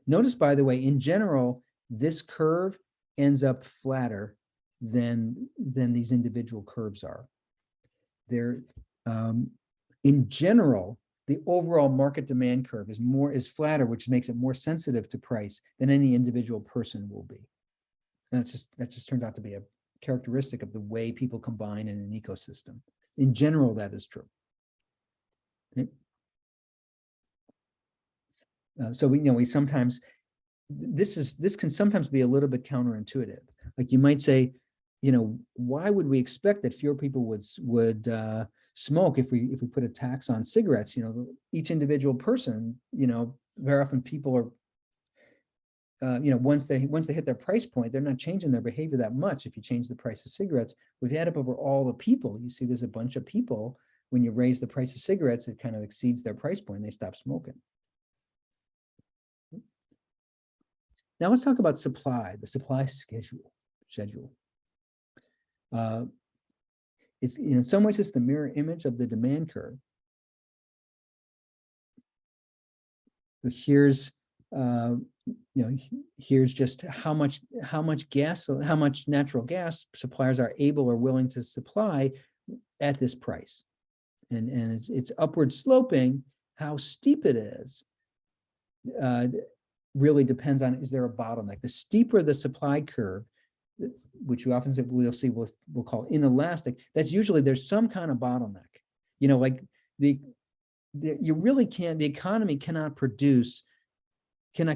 Notice, by the way, in general, this curve ends up flatter than these individual curves are. In general, the overall market demand curve is flatter, which makes it more sensitive to price than any individual person will be. And that just turns out to be a characteristic of the way people combine in an ecosystem. In general, that is true. Okay. So we sometimes, this can sometimes be a little bit counterintuitive. Like you might say, why would we expect that fewer people would smoke if we put a tax on cigarettes? Each individual person, very often people are, once they hit their price point, they're not changing their behavior that much. If you change the price of cigarettes, if you add up over all the people, you see there's a bunch of people, when you raise the price of cigarettes, it kind of exceeds their price point and they stop smoking. Now let's talk about supply, the supply schedule. It's, in some ways, it's the mirror image of the demand curve. So here's Here's just how much natural gas suppliers are able or willing to supply at this price. And it's upward sloping. How steep it is really depends on, is there a bottleneck? The steeper the supply curve, which we often say we'll call inelastic, that's usually there's some kind of bottleneck. Like you really can't, the economy cannot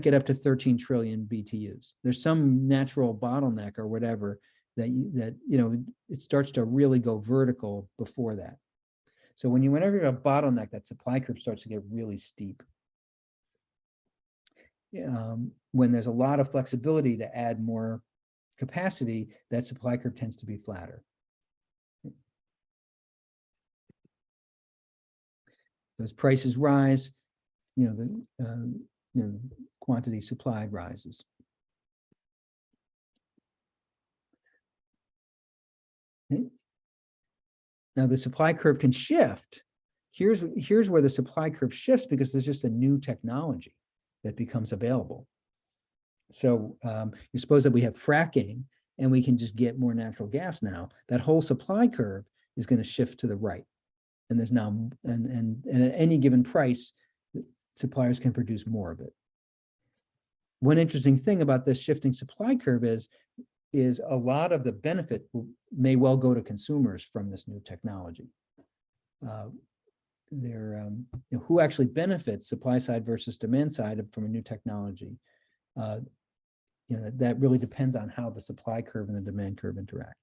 get up to 13 trillion BTUs. There's some natural bottleneck or whatever that it starts to really go vertical before that. So whenever you have a bottleneck, that supply curve starts to get really steep. When there's a lot of flexibility to add more capacity, that supply curve tends to be flatter. As prices rise, the quantity supplied rises. Okay. Now the supply curve can shift. Here's where the supply curve shifts, because there's just a new technology that becomes available. So you suppose that we have fracking and we can just get more natural gas now. That whole supply curve is going to shift to the right. And there's now, and at any given price, suppliers can produce more of it. One interesting thing about this shifting supply curve is a lot of the benefit may well go to consumers from this new technology. Who actually benefits, supply side versus demand side, from a new technology? That really depends on how the supply curve and the demand curve interact.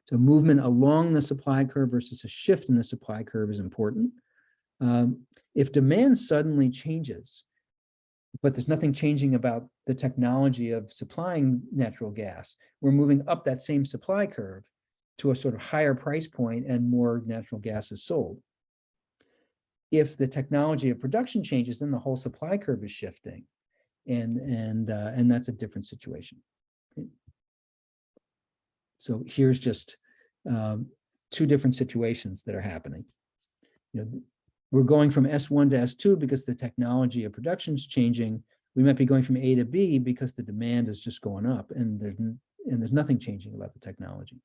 So movement along the supply curve versus a shift in the supply curve is important. If demand suddenly changes, but there's nothing changing about the technology of supplying natural gas, we're moving up that same supply curve to a sort of higher price point and more natural gas is sold. If the technology of production changes, then the whole supply curve is shifting, and that's a different situation. Okay. So here's just two different situations that are happening. We're going from S1 to S2 because the technology of production is changing. We might be going from A to B because the demand is just going up, and there's nothing changing about the technology.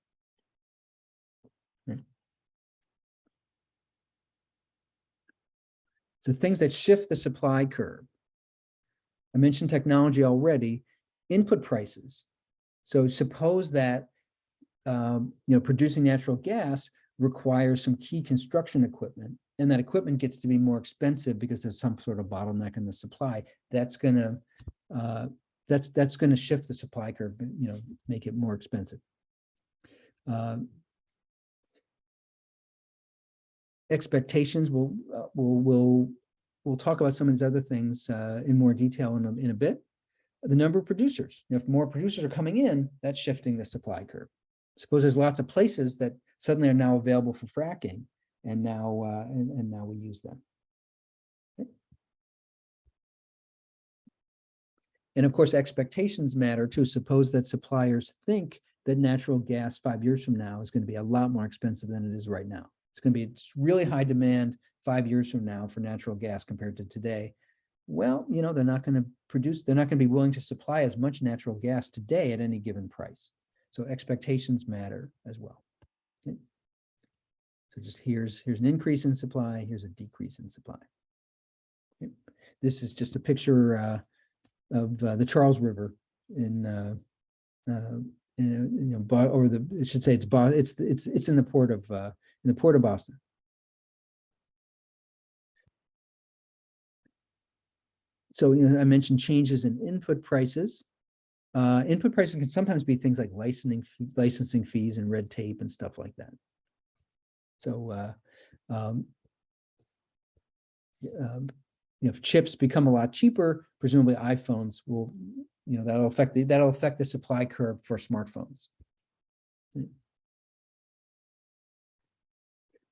Okay. So things that shift the supply curve. I mentioned technology already. Input prices. So suppose that producing natural gas requires some key construction equipment, and that equipment gets to be more expensive because there's some sort of bottleneck in the supply. That's gonna shift the supply curve, make it more expensive. Expectations, we'll talk about some of these other things in more detail in a bit. The number of producers. If more producers are coming in, that's shifting the supply curve. Suppose there's lots of places that suddenly are now available for fracking, and now now we use them. Okay. And of course, expectations matter too. Suppose that suppliers think that natural gas 5 years from now is going to be a lot more expensive than it is right now. It's going to be really high demand 5 years from now for natural gas compared to today. Well, they're not going to be willing to supply as much natural gas today at any given price. So expectations matter as well. Okay. So just here's an increase in supply, here's a decrease in supply. Okay. This is just a picture of the Charles River over the, I should say it's in the port of Boston. So I mentioned changes in input prices. Input prices can sometimes be things like licensing fees and red tape and stuff like that. So if chips become a lot cheaper, presumably iPhones will, that'll affect the supply curve for smartphones.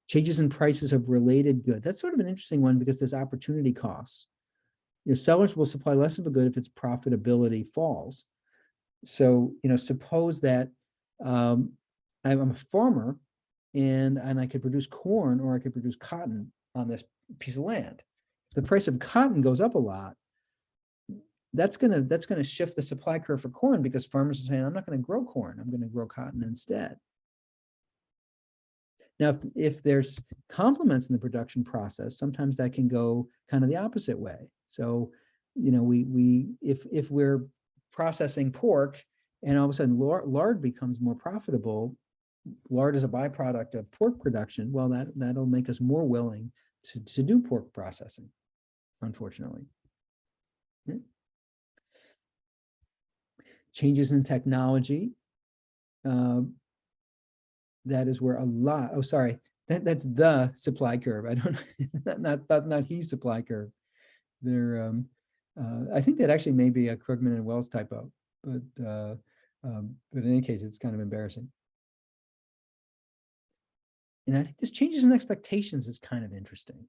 Changes in prices of related goods. That's sort of an interesting one because there's opportunity costs. Sellers will supply less of a good if its profitability falls. So, suppose that I'm a farmer and I could produce corn or I could produce cotton on this piece of land. If the price of cotton goes up a lot, that's gonna shift the supply curve for corn, because farmers are saying, I'm not going to grow corn, I'm going to grow cotton instead. Now, if there's complements in the production process, sometimes that can go kind of the opposite way. So, you know, if we're processing pork and all of a sudden lard becomes more profitable, lard is a byproduct of pork production, well, that'll make us more willing to do pork processing, unfortunately. Yeah. Changes in technology. That is where a lot, oh, sorry, that's the supply curve. I don't, not his supply curve. There, I think that actually may be a Krugman and Wells typo, but in any case, it's kind of embarrassing. And I think this changes in expectations is kind of interesting.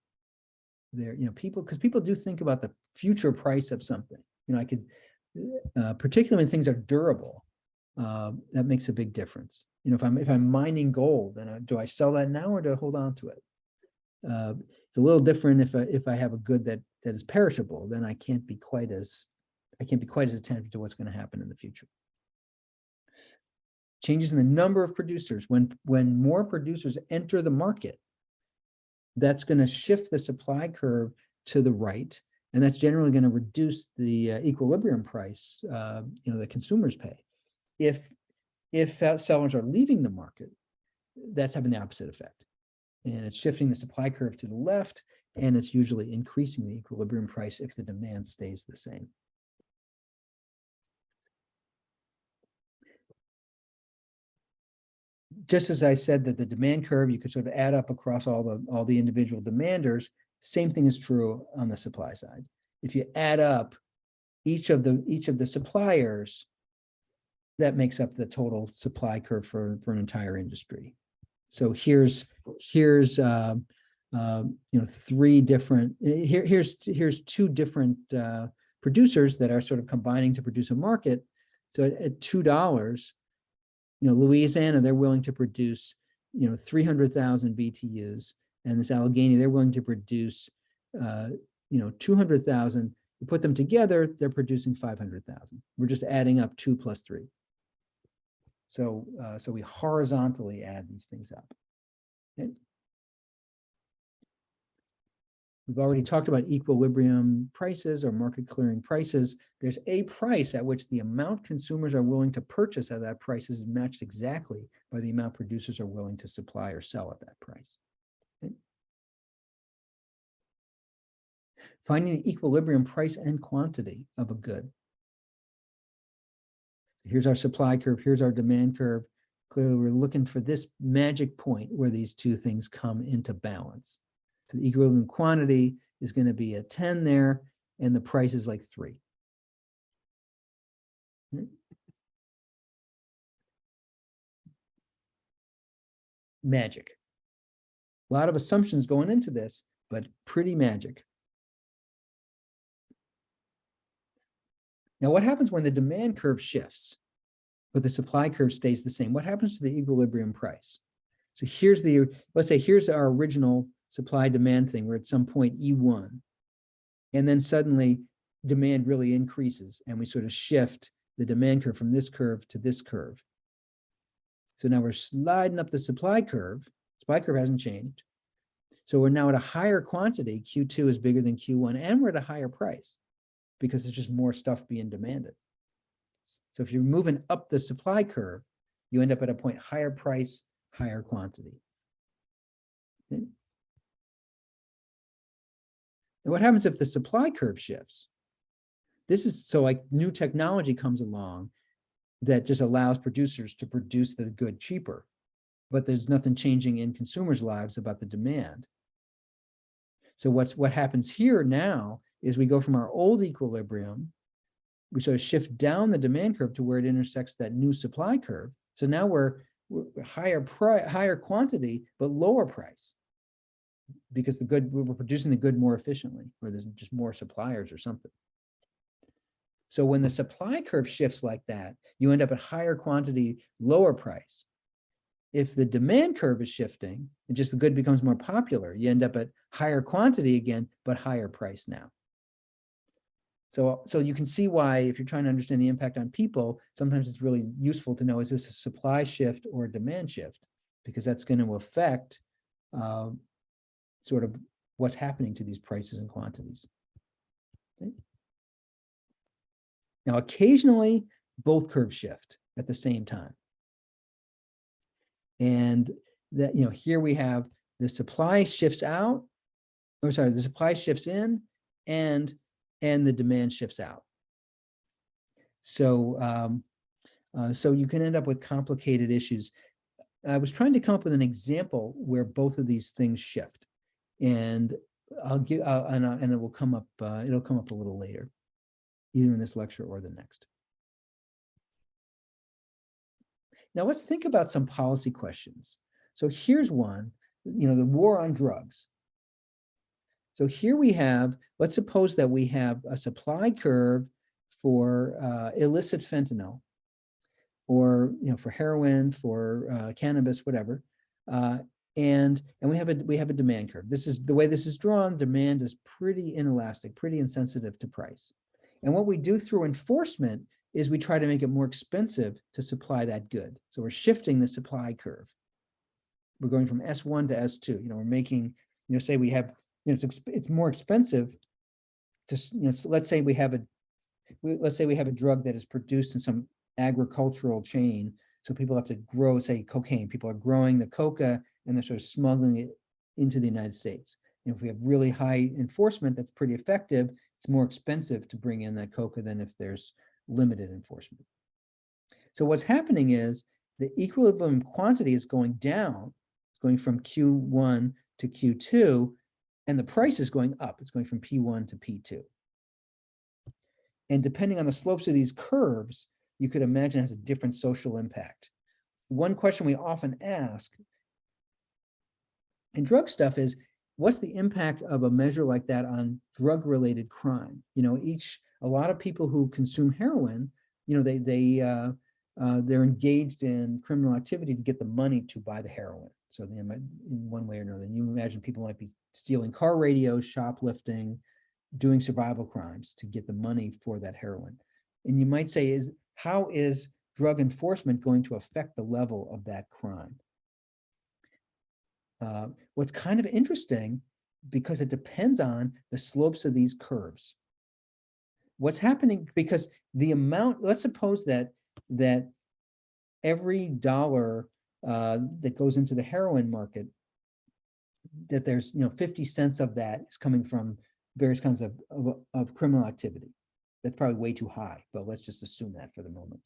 There, you know, because people do think about the future price of something. You know, I could, particularly when things are durable, that makes a big difference. You know, if I'm mining gold, then do I sell that now or do I hold on to it? It's a little different if I have a good that is perishable, then I can't be quite as attentive to what's going to happen in the future. Changes in the number of producers. When more producers enter the market, that's going to shift the supply curve to the right, and that's generally going to reduce the equilibrium price, you know, that consumers pay. If sellers are leaving the market, that's having the opposite effect, and it's shifting the supply curve to the left, and it's usually increasing the equilibrium price if the demand stays the same. Just as I said that the demand curve, you could sort of add up across all the individual demanders, same thing is true on the supply side. If you add up each of the suppliers, that makes up the total supply curve for an entire industry. So here's you know, three different, here's two different producers that are sort of combining to produce a market. So at $2, you know, Louisiana, they're willing to produce, you know, 300,000 BTUs, and this Allegheny, they're willing to produce, you know, 200,000. You put them together, they're producing 500,000. We're just adding up 2 plus 3. So, so we horizontally add these things up. Okay. We've already talked about equilibrium prices or market clearing prices. There's a price at which the amount consumers are willing to purchase at that price is matched exactly by the amount producers are willing to supply or sell at that price. Okay. Finding the equilibrium price and quantity of a good. Here's our supply curve, here's our demand curve. Clearly, we're looking for this magic point where these two things come into balance. So the equilibrium quantity is going to be a 10 there, and the price is like 3. Magic. A lot of assumptions going into this, but pretty magic. Now, what happens when the demand curve shifts, but the supply curve stays the same? What happens to the equilibrium price? So here's let's say here's our original supply demand thing. We're at some point E1, and then suddenly demand really increases, and we sort of shift the demand curve from this curve to this curve. So now we're sliding up the supply curve. Supply curve hasn't changed. So we're now at a higher quantity. Q2 is bigger than Q1, and we're at a higher price because there's just more stuff being demanded. So if you're moving up the supply curve, you end up at a point higher price, higher quantity. Okay. And what happens if the supply curve shifts? This is so like new technology comes along that just allows producers to produce the good cheaper, but there's nothing changing in consumers' lives about the demand. So what happens here now is we go from our old equilibrium, we sort of shift down the demand curve to where it intersects that new supply curve. So now we're higher quantity, but lower price, because we're producing the good more efficiently, or there's just more suppliers or something. So when the supply curve shifts like that, you end up at higher quantity, lower price. if the demand curve is shifting and just the good becomes more popular, you end up at higher quantity again, but higher price now. So you can see why, if you're trying to understand the impact on people, sometimes it's really useful to know, is this a supply shift or a demand shift? Because that's going to affect sort of what's happening to these prices and quantities. Okay. Now, occasionally, both curves shift at the same time. And that, here we have the supply shifts out, or sorry, the supply shifts in, and the demand shifts out. So, so you can end up with complicated issues. I was trying to come up with an example where both of these things shift, and I'll give, and it will come up. It'll come up a little later, either in this lecture or the next. Now let's think about some policy questions. So here's one. The war on drugs. So here we have, let's suppose that we have a supply curve for illicit fentanyl, or for heroin, for cannabis, whatever, and we have a demand curve. This is the way this is drawn. Demand is pretty inelastic, pretty insensitive to price. And what we do through enforcement is we try to make it more expensive to supply that good. So we're shifting the supply curve. We're going from S1 to S2. We're making, say we have, it's more expensive to, so let's say we have a drug that is produced in some agricultural chain. So people have to grow, say, cocaine. People are growing the coca and they're sort of smuggling it into the United States. And if we have really high enforcement, that's pretty effective. It's more expensive to bring in that coca than if there's limited enforcement. So what's happening is the equilibrium quantity is going down. It's going from Q1 to Q2, and the price is going up. It's going from P1 to P2. And depending on the slopes of these curves, you could imagine has a different social impact. One question we often ask in drug stuff is, what's the impact of a measure like that on drug-related crime? A lot of people who consume heroin, they're engaged in criminal activity to get the money to buy the heroin. So they might, in one way or another, you imagine people might be stealing car radios, shoplifting, doing survival crimes to get the money for that heroin. And you might say, how is drug enforcement going to affect the level of that crime? What's kind of interesting, because it depends on the slopes of these curves. What's happening, because the amount, let's suppose that every dollar that goes into the heroin market, that there's 50 cents of that is coming from various kinds of criminal activity. That's probably way too high, but let's just assume that for the moment.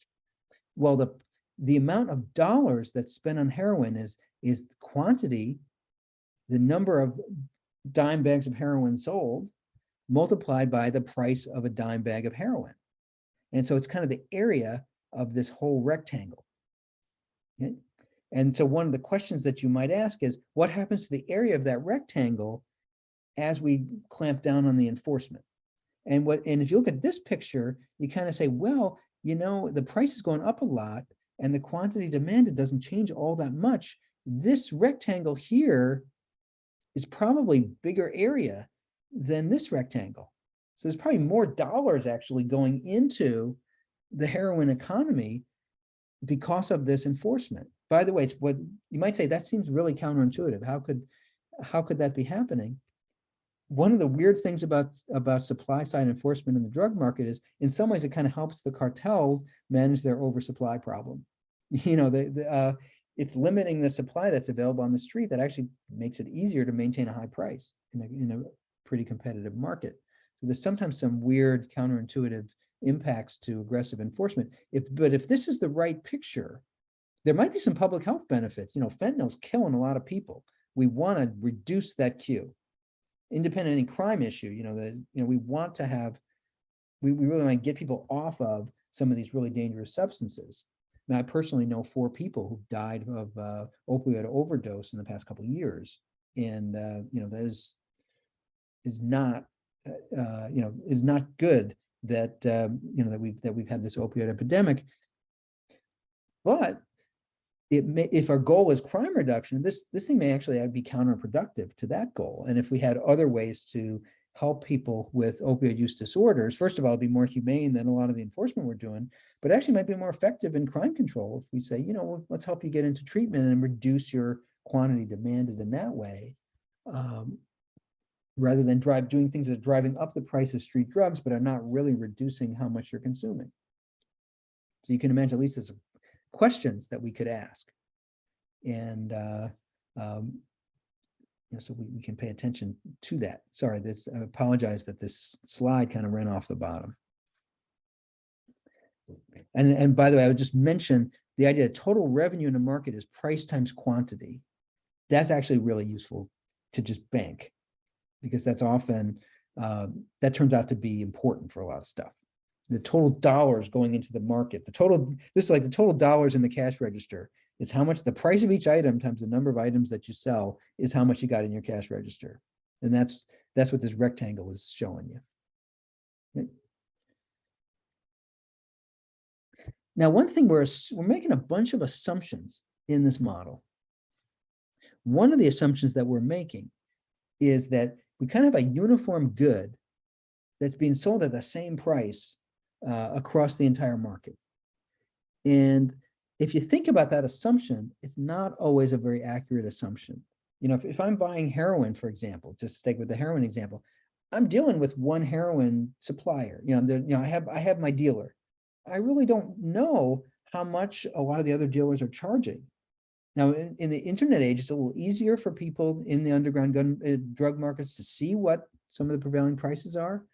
Well, the amount of dollars that's spent on heroin is quantity, the number of dime bags of heroin sold, multiplied by the price of a dime bag of heroin. And so it's kind of the area of this whole rectangle. Okay? And so one of the questions that you might ask is, what happens to the area of that rectangle as we clamp down on the enforcement? And if you look at this picture, you kind of say, well, the price is going up a lot and the quantity demanded doesn't change all that much. This rectangle here is probably bigger area than this rectangle. So there's probably more dollars actually going into the heroin economy because of this enforcement. By the way, it's what you might say, that seems really counterintuitive. How could that be happening? One of the weird things about supply side enforcement in the drug market is, in some ways, it kind of helps the cartels manage their oversupply problem. It's limiting the supply that's available on the street that actually makes it easier to maintain a high price in a pretty competitive market. So there's sometimes some weird counterintuitive impacts to aggressive enforcement. But if this is the right picture, there might be some public health benefit. Fentanyl's killing a lot of people. We want to reduce that queue. Independent of any crime issue, we want to have, we really want to get people off of some of these really dangerous substances. Now, I personally know 4 people who died of opioid overdose in the past couple of years, and that is not good that that we've had this opioid epidemic. But if our goal is crime reduction, this thing may actually be counterproductive to that goal. And if we had other ways to help people with opioid use disorders, first of all, it'd be more humane than a lot of the enforcement we're doing, but actually might be more effective in crime control if we say, you know, let's help you get into treatment and reduce your quantity demanded in that way, rather than doing things that are driving up the price of street drugs, but are not really reducing how much you're consuming. So you can imagine at least there's questions that we could ask. And you know, so we can pay attention to that. Sorry, I apologize that this slide kind of ran off the bottom. And by the way, I would just mention the idea that total revenue in a market is price times quantity. That's actually really useful to just bank, because that's often, that turns out to be important for a lot of stuff. The total dollars going into the market, this is like the total dollars in the cash register. It's how much the price of each item times the number of items that you sell is how much you got in your cash register. And that's what this rectangle is showing you. Okay. Now, one thing we're making a bunch of assumptions in this model. One of the assumptions that we're making is that we kind of have a uniform good that's being sold at the same price across the entire market. And if you think about that assumption, it's not always a very accurate assumption. You know, if I'm buying heroin, for example, just stick with the heroin example, I'm dealing with one heroin supplier. You know, I have my dealer. I really don't know how much a lot of the other dealers are charging. Now, in the internet age, it's a little easier for people in the underground drug markets to see what some of the prevailing prices are.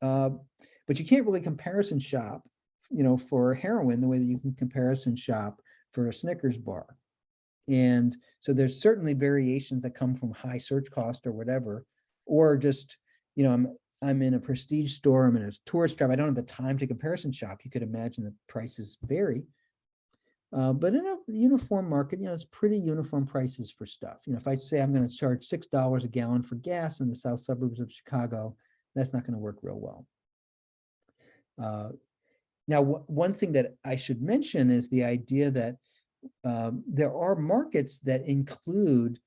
But you can't really comparison shop, you know, for heroin the way that you can comparison shop for a Snickers bar. And so there's certainly variations that come from high search cost or whatever, or just, you know, I'm in a prestige store, I'm in a tourist trap, I don't have the time to comparison shop. You could imagine that prices vary. But in a uniform market, you know, it's pretty uniform prices for stuff. You know, if I say I'm going to charge $6 a gallon for gas in the south suburbs of Chicago, that's not going to work real well. Now, one thing that I should mention is the idea that there are markets that include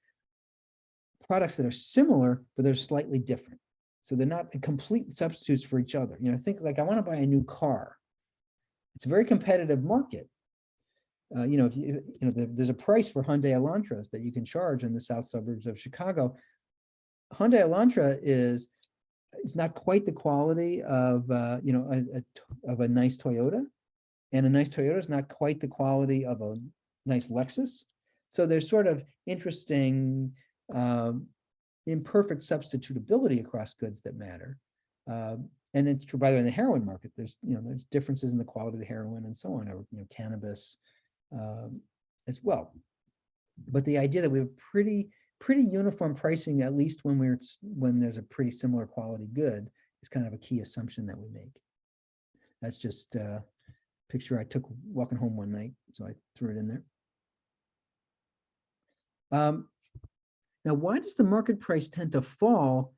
products that are similar, but they're slightly different. So they're not complete substitutes for each other. You know, think like I want to buy a new car. It's a very competitive market. You know, there's a price for Hyundai Elantras that you can charge in the south suburbs of Chicago. Hyundai Elantra it's not quite the quality of you know, of a nice Toyota, and a nice Toyota is not quite the quality of a nice Lexus. So there's sort of interesting imperfect substitutability across goods that matter. And it's true, by the way, in the heroin market, there's differences in the quality of the heroin and so on, or cannabis as well. But the idea that we have pretty uniform pricing, at least when there's a pretty similar quality good, is kind of a key assumption that we make. That's just a picture I took walking home one night, so I threw it in there. Now, why does the market price tend to fall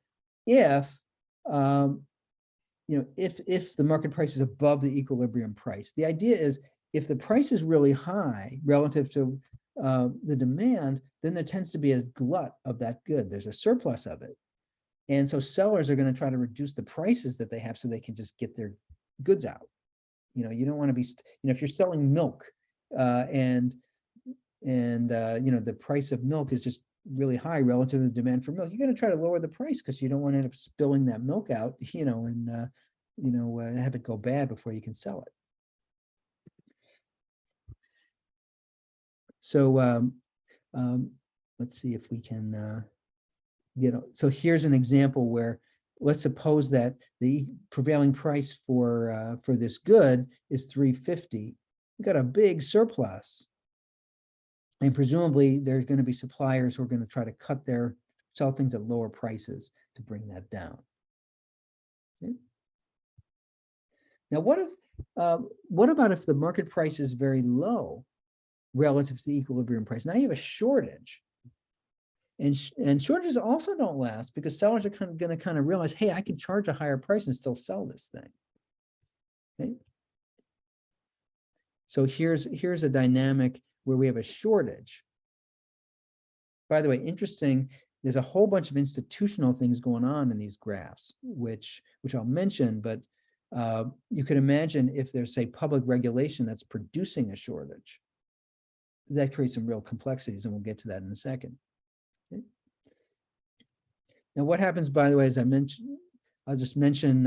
if if the market price is above the equilibrium price? The idea is if the price is really high relative to the demand, then there tends to be a glut of that good. There's a surplus of it. And so sellers are going to try to reduce the prices that they have so they can just get their goods out. You know, you don't want to be, if you're selling milk and the price of milk is just really high relative to the demand for milk, you're going to try to lower the price because you don't want to end up spilling that milk out, and have it go bad before you can sell it. So let's see if we can, so here's an example where, let's suppose that the prevailing price for this good is $3.50. We've got a big surplus. And presumably there's going to be suppliers who are going to try to sell things at lower prices to bring that down. Okay. Now, what about if the market price is very low relative to the equilibrium price? Now you have a shortage. And shortages also don't last because sellers are going to kind of realize, hey, I can charge a higher price and still sell this thing. Okay. So here's a dynamic where we have a shortage. By the way, interesting, there's a whole bunch of institutional things going on in these graphs, which I'll mention, but you could imagine if there's, say, public regulation that's producing a shortage, that creates some real complexities, and we'll get to that in a second. Okay. Now, what happens, by the way, as I mentioned, I'll just mention,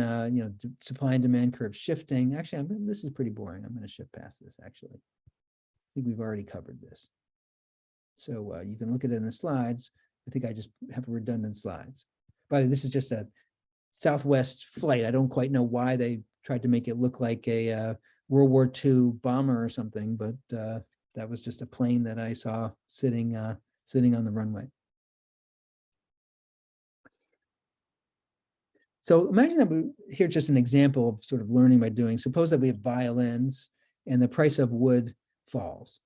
supply and demand curve shifting. Actually, this is pretty boring. I'm going to shift past this, actually. I think we've already covered this. So you can look at it in the slides. I think I just have redundant slides. By the way, this is just a Southwest flight. I don't quite know why they tried to make it look like a World War II bomber or something, but that was just a plane that I saw sitting on the runway. So imagine that here's just an example of sort of learning by doing. Suppose that we have violins and the price of wood falls.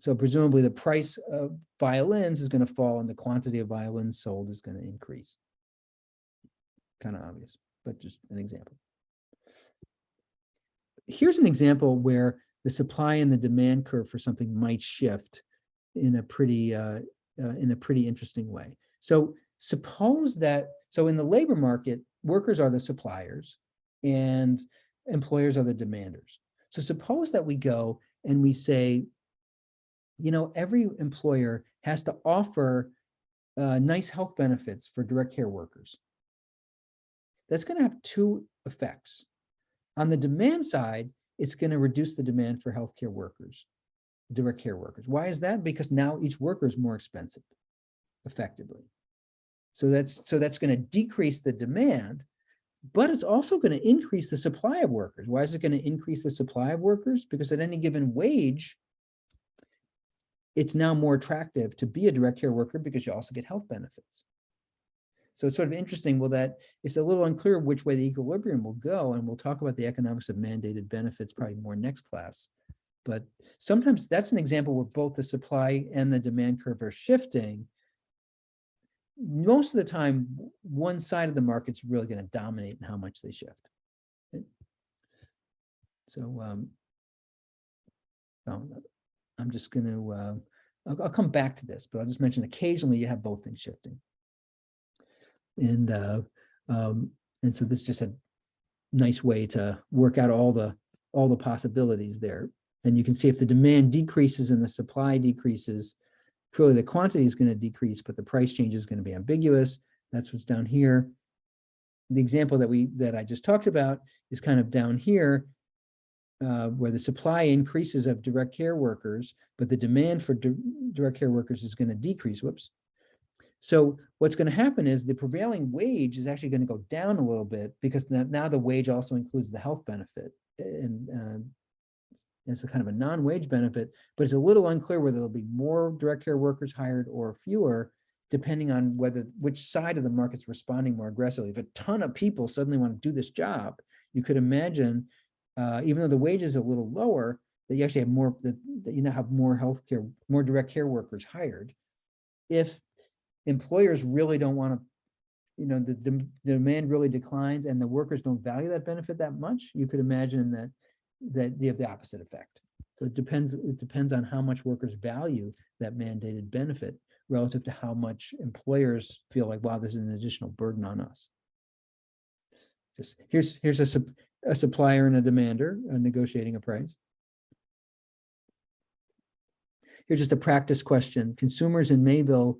So presumably the price of violins is going to fall and the quantity of violins sold is going to increase. Kind of obvious, but just an example. Here's an example where the supply and the demand curve for something might shift in a pretty interesting way. So suppose that, so in the labor market, workers are the suppliers and employers are the demanders. So suppose that we go and we say, every employer has to offer nice health benefits for direct care workers. That's going to have two effects. On the demand side, it's going to reduce the demand for healthcare workers, direct care workers. Why is that? Because now each worker is more expensive, effectively. So that's going to decrease the demand, but it's also going to increase the supply of workers. Why is it going to increase the supply of workers? Because at any given wage, it's now more attractive to be a direct care worker because you also get health benefits. So it's sort of interesting. Well, that it's a little unclear which way the equilibrium will go, and we'll talk about the economics of mandated benefits probably more next class. But sometimes that's an example where both the supply and the demand curve are shifting. Most of the time, one side of the market's really going to dominate in how much they shift. Okay. So I'm just going to, I'll come back to this, but I'll just mention occasionally you have both things shifting. And so this is just a nice way to work out all the possibilities there. And you can see if the demand decreases and the supply decreases, clearly the quantity is going to decrease, but the price change is going to be ambiguous. That's what's down here. The example that I just talked about is kind of down here, where the supply increases of direct care workers, but the demand for direct care workers is going to decrease. Whoops. So what's going to happen is the prevailing wage is actually going to go down a little bit because now the wage also includes the health benefit. And it's a kind of a non-wage benefit, but it's a little unclear whether there'll be more direct care workers hired or fewer, depending on which side of the market's responding more aggressively. If a ton of people suddenly want to do this job, you could imagine, even though the wage is a little lower, that you actually have more, that you now have more healthcare, more direct care workers hired. If employers really don't want to, the demand really declines and the workers don't value that benefit that much, you could imagine that you have the opposite effect. So it depends on how much workers value that mandated benefit relative to how much employers feel like, wow, this is an additional burden on us. Just here's a supplier and a demander negotiating a price. Here's just a practice question. Consumers in Mayville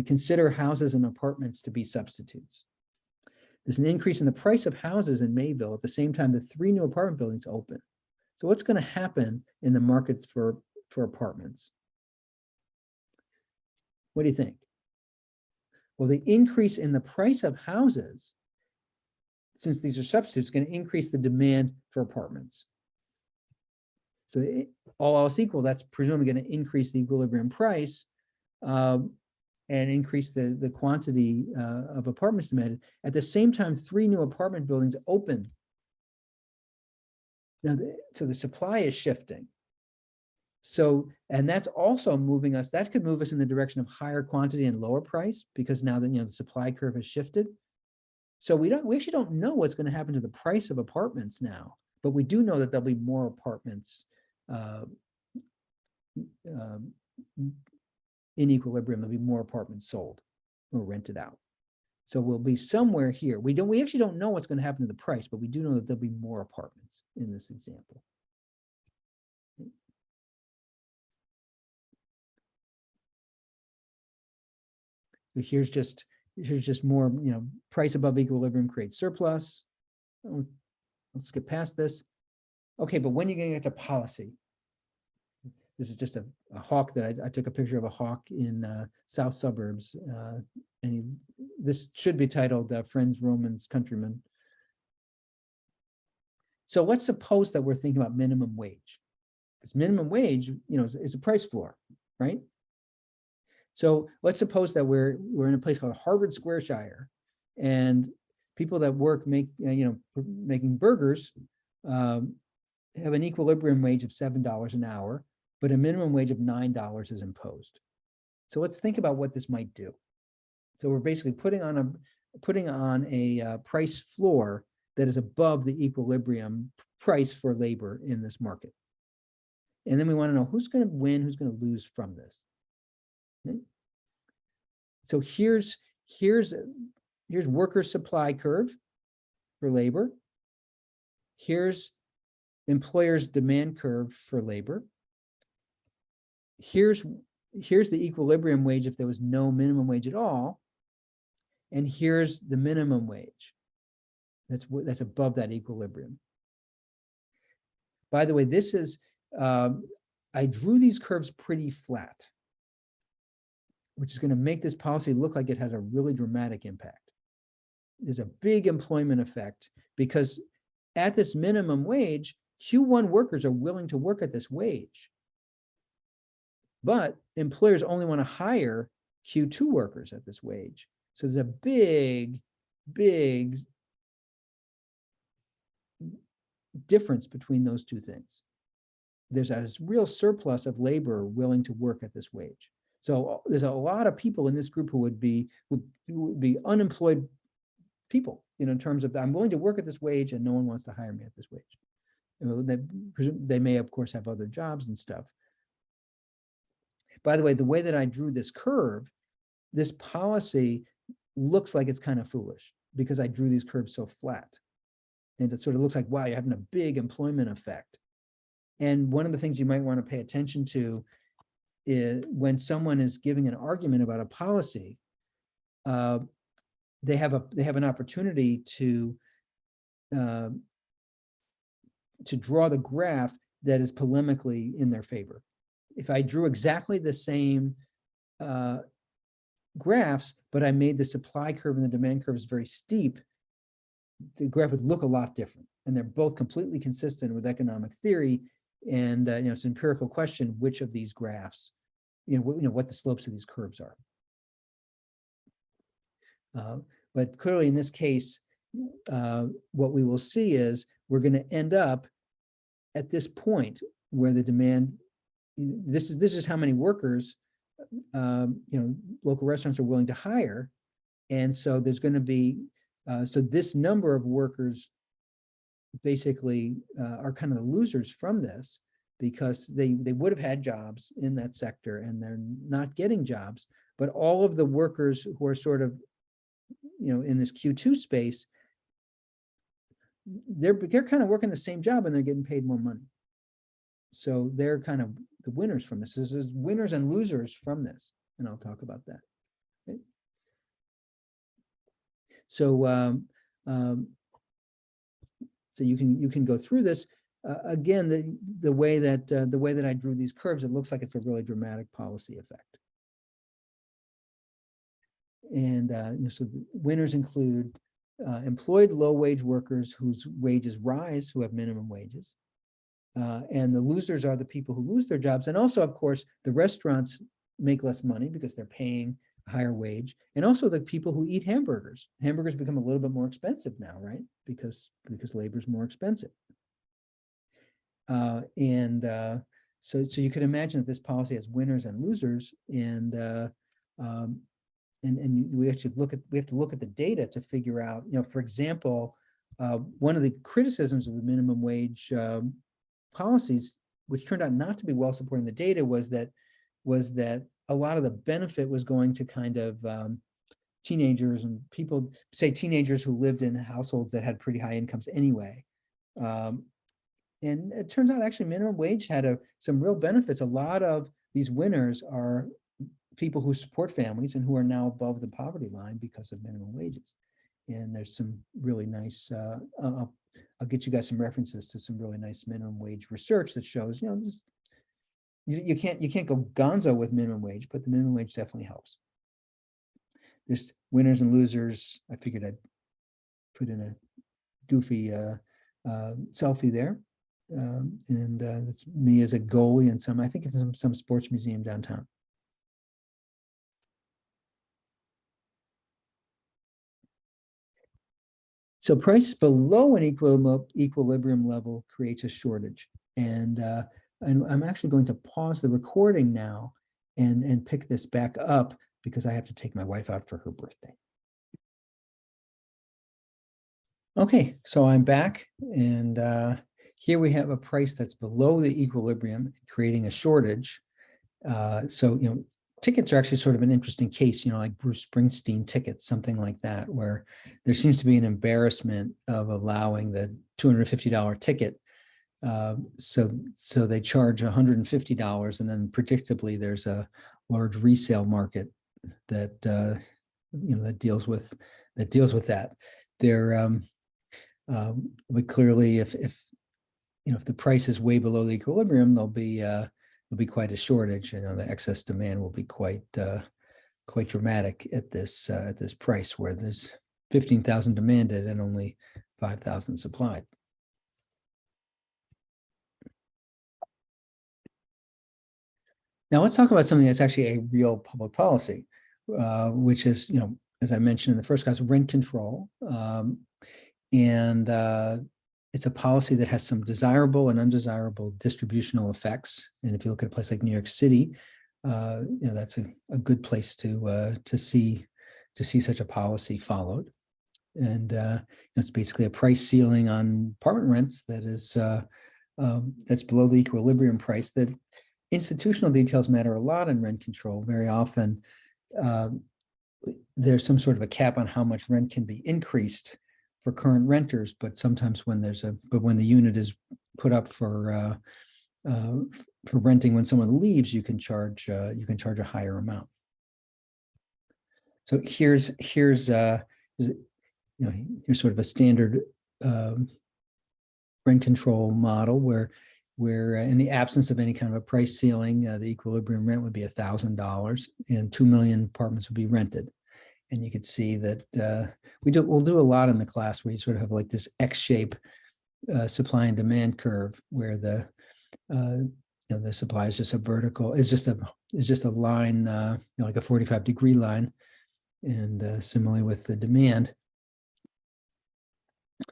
consider houses and apartments to be substitutes. There's an increase in the price of houses in Mayville at the same time that 3 new apartment buildings open. So what's going to happen in the markets for apartments? What do you think? Well, the increase in the price of houses, since these are substitutes, is going to increase the demand for apartments. So all else equal, that's presumably going to increase the equilibrium price and increase the quantity of apartments demanded. At the same time, 3 new apartment buildings open. Now, so the supply is shifting. So, and that's also moving us, that could move us in the direction of higher quantity and lower price, because now that, the supply curve has shifted. So we actually don't know what's going to happen to the price of apartments now, but we do know that there'll be more apartments um, in equilibrium, there'll be more apartments sold or rented out. So we'll be somewhere here. We actually don't know what's going to happen to the price, but we do know that there'll be more apartments in this example. Here's just more, price above equilibrium creates surplus. Let's get past this. Okay, but when are you going to get to policy? This is just a hawk that I took a picture of a hawk in south suburbs. And this should be titled Friends, Romans, Countrymen. So let's suppose that we're thinking about minimum wage. Because minimum wage, is a price floor, right? So let's suppose that we're in a place called Harvard Square Shire, and people that work making burgers have an equilibrium wage of $7 an hour, but a minimum wage of $9 is imposed. So let's think about what this might do. So we're basically putting on a price floor that is above the equilibrium price for labor in this market. And then we want to know who's going to win, who's going to lose from this. Okay. So here's worker supply curve for labor. Here's employer's demand curve for labor. Here's the equilibrium wage if there was no minimum wage at all. And here's the minimum wage. That's above that equilibrium. By the way, this is, I drew these curves pretty flat, which is going to make this policy look like it has a really dramatic impact. There's a big employment effect because at this minimum wage, Q1 workers are willing to work at this wage. But employers only want to hire Q2 workers at this wage. So there's a big difference between those two things. There's a real surplus of labor willing to work at this wage. So there's a lot of people in this group who would be unemployed people, in terms of I'm willing to work at this wage and no one wants to hire me at this wage. They may, of course, have other jobs and stuff. By the way that I drew this curve, this policy looks like it's kind of foolish because I drew these curves so flat. And it sort of looks like, wow, you're having a big employment effect. And one of the things you might want to pay attention to is when someone is giving an argument about a policy, they have an opportunity to draw the graph that is polemically in their favor. If I drew exactly the same graphs, but I made the supply curve and the demand curves very steep, the graph would look a lot different. And they're both completely consistent with economic theory. And it's an empirical question which of these graphs, what the slopes of these curves are. But clearly in this case, what we will see is we're going to end up at this point where the demand, this is how many workers local restaurants are willing to hire. And so there's going to be, so this number of workers basically are kind of the losers from this because they would have had jobs in that sector and they're not getting jobs. But all of the workers who are sort of, in this Q2 space, they're kind of working the same job and they're getting paid more money. So they're kind of the winners from this. There's winners and losers from this, and I'll talk about that. Okay. So so you can go through this again. The way that I drew these curves, it looks like it's a really dramatic policy effect. And so the winners include employed low-wage workers whose wages rise, who have minimum wages. And the losers are the people who lose their jobs. And also, of course, the restaurants make less money because they're paying a higher wage. And also the people who eat hamburgers. Hamburgers become a little bit more expensive now, right? Because labor is more expensive. So you could imagine that this policy has winners and losers. And we have to look at the data to figure out, for example, one of the criticisms of the minimum wage policies which turned out not to be well supporting the data, was that a lot of the benefit was going to kind of teenagers and people, say teenagers who lived in households that had pretty high incomes anyway. And it turns out actually minimum wage had some real benefits. A lot of these winners are people who support families and who are now above the poverty line because of minimum wages. And there's some really nice, I'll get you guys some references to some really nice minimum wage research that shows, you can't go gonzo with minimum wage, but the minimum wage definitely helps. This winners and losers, I figured I'd put in a goofy selfie there. And that's me as a goalie and I think it's some sports museum downtown. So price below an equilibrium level creates a shortage. And I'm actually going to pause the recording now and pick this back up because I have to take my wife out for her birthday. Okay, so I'm back, and here we have a price that's below the equilibrium, creating a shortage. So, tickets are actually sort of an interesting case, like Bruce Springsteen tickets, something like that, where there seems to be an embarrassment of allowing the $250 ticket. So they charge $150, and then predictably there's a large resale market that that deals with that. But clearly, if the price is way below the equilibrium, there'll be quite a shortage. The excess demand will be quite dramatic at this price, where there's 15,000 demanded and only 5,000 supplied. Now let's talk about something that's actually a real public policy, which is, as I mentioned in the first class, rent control. And it's a policy that has some desirable and undesirable distributional effects. And if you look at a place like New York City, that's a good place to see such a policy followed. And it's basically a price ceiling on apartment rents that is that's below the equilibrium price. That institutional details matter a lot in rent control. Very often, there's some sort of a cap on how much rent can be increased for current renters, but sometimes when the unit is put up for renting when someone leaves, you can charge a higher amount. So here's sort of a standard rent control model where in the absence of any kind of a price ceiling, the equilibrium rent would be $1,000 and 2 million apartments would be rented. And you could see that we'll do a lot in the class where you sort of have like this X-shape supply and demand curve where the supply is just a vertical, is just a line, like a 45-degree line, and similarly with the demand.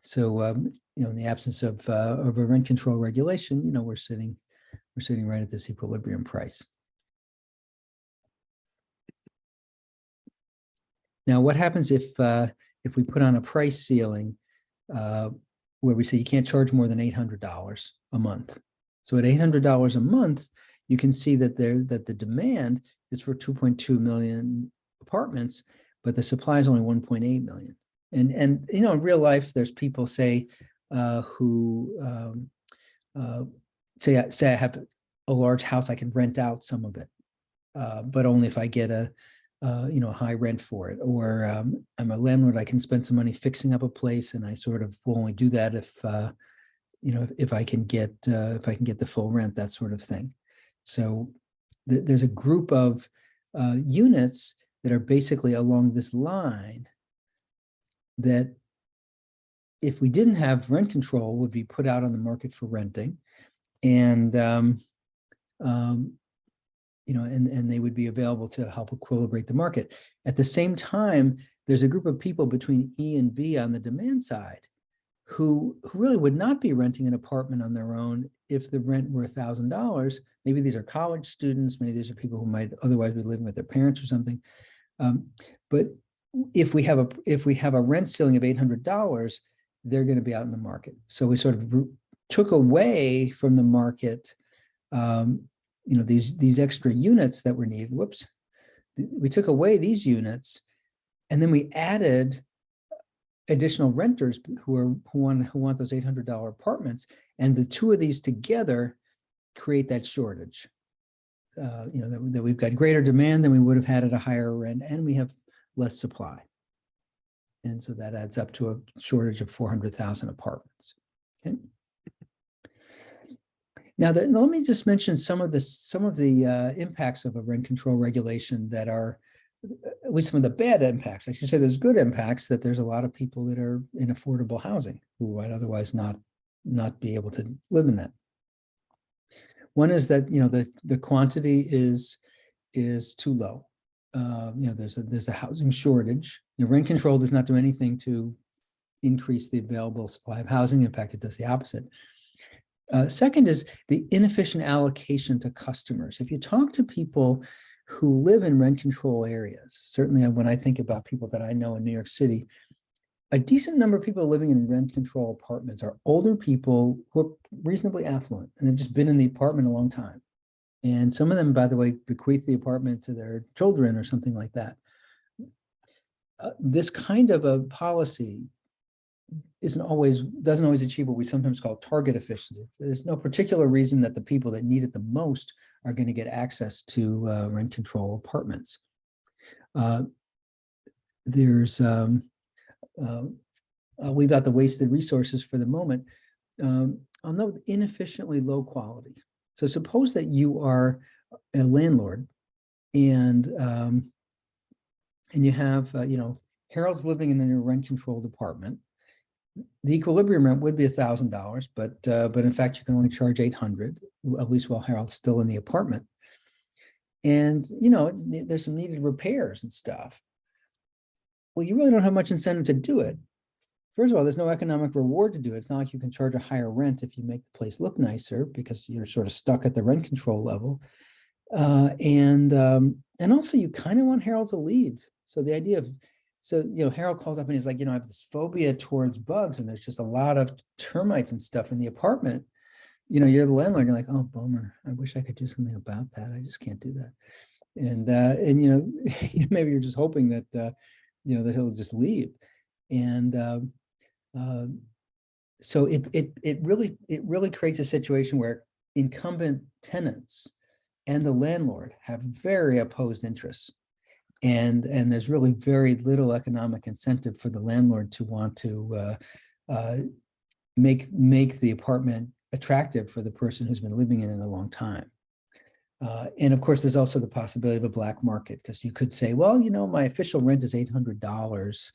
So in the absence of a rent control regulation, we're sitting right at this equilibrium price. Now, what happens if we put on a price ceiling where we say you can't charge more than $800 a month? So at $800 a month, you can see that the demand is for 2.2 million apartments, but the supply is only 1.8 million. And in real life, there's people who say I have a large house, I can rent out some of it, but only if I get a high rent for it. Or I'm a landlord, I can spend some money fixing up a place, and I sort of will only do that if I can get the full rent, that sort of thing. So there's a group of units that are basically along this line that, if we didn't have rent control, would be put out on the market for renting, and and they would be available to help equilibrate the market. At the same time, there's a group of people between E and B on the demand side who really would not be renting an apartment on their own if the rent were $1,000. Maybe these are college students, maybe these are people who might otherwise be living with their parents or something. But if we have a rent ceiling of $800, they're going to be out in the market. So we sort of took away from the market these extra units that were needed. Whoops, we took away these units, and then we added additional renters who want those $800 apartments, and the two of these together create that shortage. That we've got greater demand than we would have had at a higher rent, and we have less supply. And so that adds up to a shortage of 400,000 apartments. Okay. Now, let me just mention some of the impacts of a rent control regulation that are, at least some of the bad impacts. I should say there's good impacts, that there's a lot of people that are in affordable housing who might otherwise not be able to live in that. One is that the quantity is too low. There's a housing shortage. Rent control does not do anything to increase the available supply of housing. In fact, it does the opposite. Second is the inefficient allocation to customers. If you talk to people who live in rent control areas, certainly when I think about people that I know in New York City, a decent number of people living in rent control apartments are older people who are reasonably affluent, and they've just been in the apartment a long time. And some of them, by the way, bequeath the apartment to their children or something like that. This kind of a policy doesn't always achieve what we sometimes call target efficiency. There's no particular reason that the people that need it the most are going to get access to rent control apartments. I'll leave out the wasted resources for the moment. I'll note inefficiently low quality. So suppose that you are a landlord, and you have Harold's living in a rent-controlled apartment. The equilibrium rent would be $1,000, but in fact you can only charge $800, at least while Harold's still in the apartment. And there's some needed repairs and stuff. Well, you really don't have much incentive to do it. First of all, there's no economic reward to do it. It's not like you can charge a higher rent if you make the place look nicer, because you're sort of stuck at the rent control level. And also you kind of want Harold to leave. So the idea of, Harold calls up and he's like, I have this phobia towards bugs, and there's just a lot of termites and stuff in the apartment. You're the landlord, you're like, oh, bummer. I wish I could do something about that. I just can't do that. And maybe you're just hoping that, that he'll just leave. And so it really creates a situation where incumbent tenants and the landlord have very opposed interests, and there's really very little economic incentive for the landlord to want to make the apartment attractive for the person who's been living in it a long time. And of course, there's also the possibility of a black market, because you could say, well, my official rent is $800.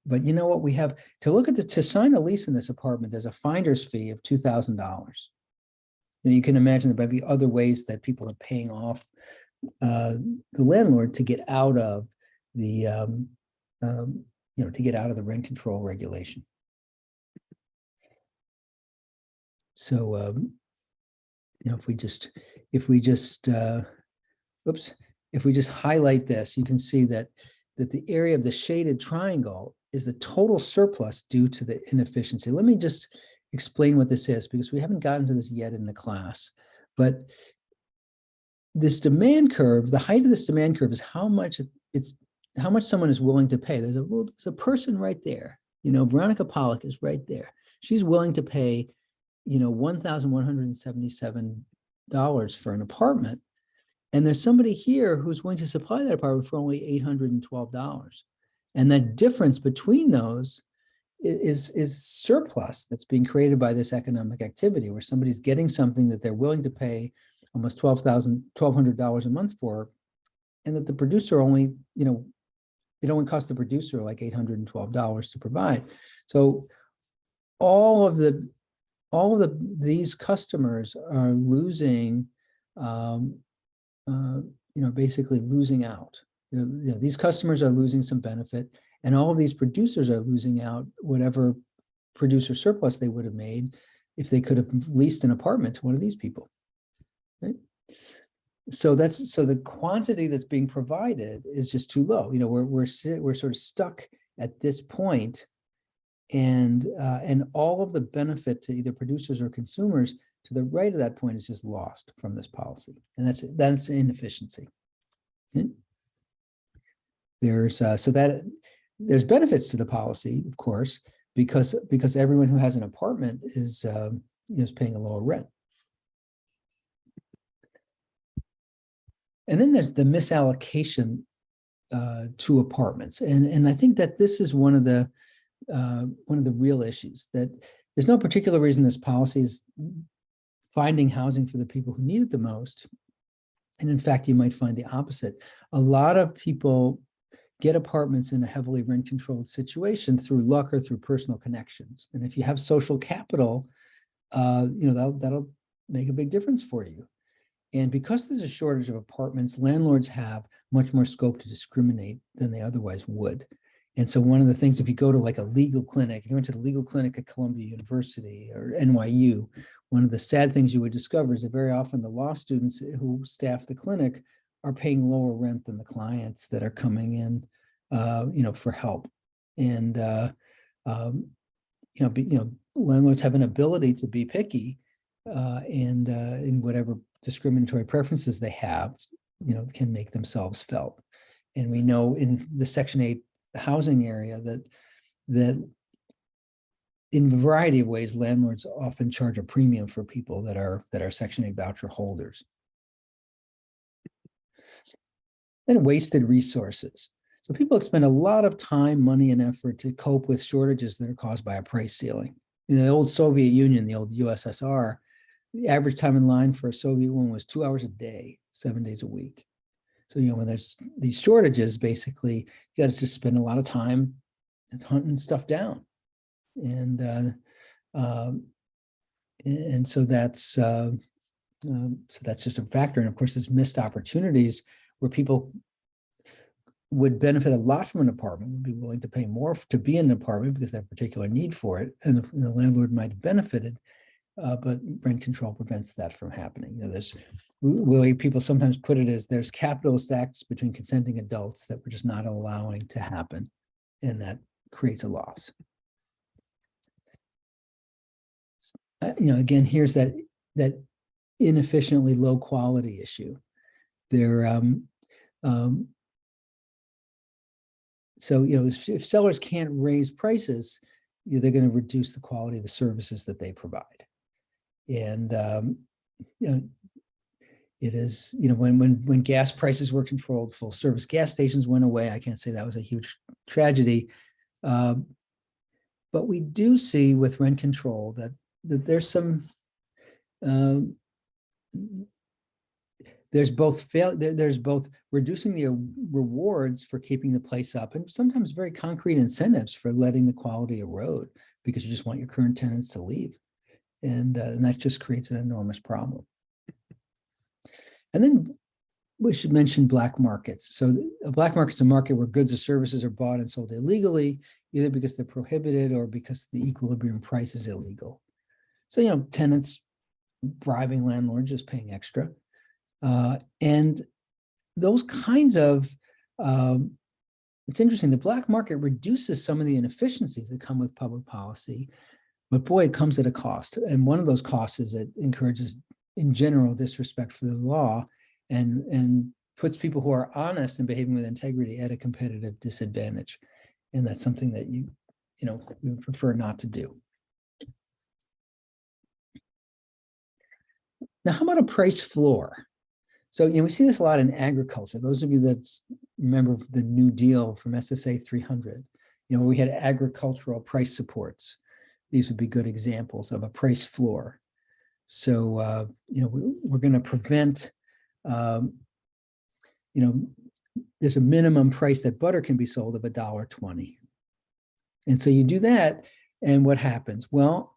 But you know what, we have to sign a lease in this apartment, there's a finder's fee of $2,000. And you can imagine there might be other ways that people are paying off the landlord to get out of the rent control regulation. So if we just highlight this, you can see that the area of the shaded triangle is the total surplus due to the inefficiency. Let me just explain what this is, because we haven't gotten to this yet in the class. But this demand curve, the height of this demand curve is how much someone is willing to pay. There's a person right there. Veronica Pollock is right there. She's willing to pay, $1,177 for an apartment. And there's somebody here who's willing to supply that apartment for only $812. And that difference between those is surplus that's being created by this economic activity, where somebody's getting something that they're willing to pay almost $1,200 a month for, and that the producer only, it only costs the producer like $812 to provide. So these customers are losing, basically losing out. These customers are losing some benefit, and all of these producers are losing out whatever producer surplus they would have made if they could have leased an apartment to one of these people. Right? So the quantity that's being provided is just too low. We're sort of stuck at this point, and all of the benefit to either producers or consumers to the right of that point is just lost from this policy, and that's inefficiency. Okay. There's there's benefits to the policy, of course, because everyone who has an apartment is paying a lower rent. And then there's the misallocation to apartments, and I think that this is one of the real issues, that there's no particular reason this policy is finding housing for the people who need it the most. And in fact, you might find the opposite. A lot of people get apartments in a heavily rent-controlled situation through luck or through personal connections. And if you have social capital, that'll make a big difference for you. And because there's a shortage of apartments, landlords have much more scope to discriminate than they otherwise would. And so one of the things, if you go to like a legal clinic, if you went to the legal clinic at Columbia University or NYU, one of the sad things you would discover is that very often the law students who staff the clinic are paying lower rent than the clients that are coming in, for help. And landlords have an ability to be picky, and in whatever discriminatory preferences they have, can make themselves felt. And we know in the Section 8 housing area that in a variety of ways, landlords often charge a premium for people that are Section 8 voucher holders. Then wasted resources. So people expend a lot of time, money, and effort to cope with shortages that are caused by a price ceiling. In the old Soviet Union, the old USSR, the average time in line for a Soviet woman was 2 hours a day, 7 days a week. So, when there's these shortages, basically, you got to just spend a lot of time hunting stuff down. And so that's just a factor. And of course, there's missed opportunities where people would benefit a lot from an apartment, would be willing to pay more to be in an apartment because they have a particular need for it. And the landlord might have benefited, but rent control prevents that from happening. There's the way people sometimes put it is there's capitalist acts between consenting adults that we're just not allowing to happen, and that creates a loss. Again, here's that inefficiently low quality issue. So if sellers can't raise prices, they're going to reduce the quality of the services that they provide. And it is, when gas prices were controlled, full service gas stations went away. I can't say that was a huge tragedy, but we do see with rent control that there's some there's both reducing the rewards for keeping the place up, and sometimes very concrete incentives for letting the quality erode because you just want your current tenants to leave, and that just creates an enormous problem. And then we should mention black markets. So a black market's a market where goods or services are bought and sold illegally, either because they're prohibited or because the equilibrium price is illegal. So, tenants bribing landlords, just paying extra. And those kinds of, it's interesting, the black market reduces some of the inefficiencies that come with public policy, but boy, it comes at a cost. And one of those costs is it encourages, in general, disrespect for the law and puts people who are honest and behaving with integrity at a competitive disadvantage. And that's something that we would prefer not to do. Now, how about a price floor? So, we see this a lot in agriculture. Those of you that remember the New Deal from SSA 300, we had agricultural price supports. These would be good examples of a price floor. So, we're going to prevent, there's a minimum price that butter can be sold of $1.20. And so you do that, and what happens? Well,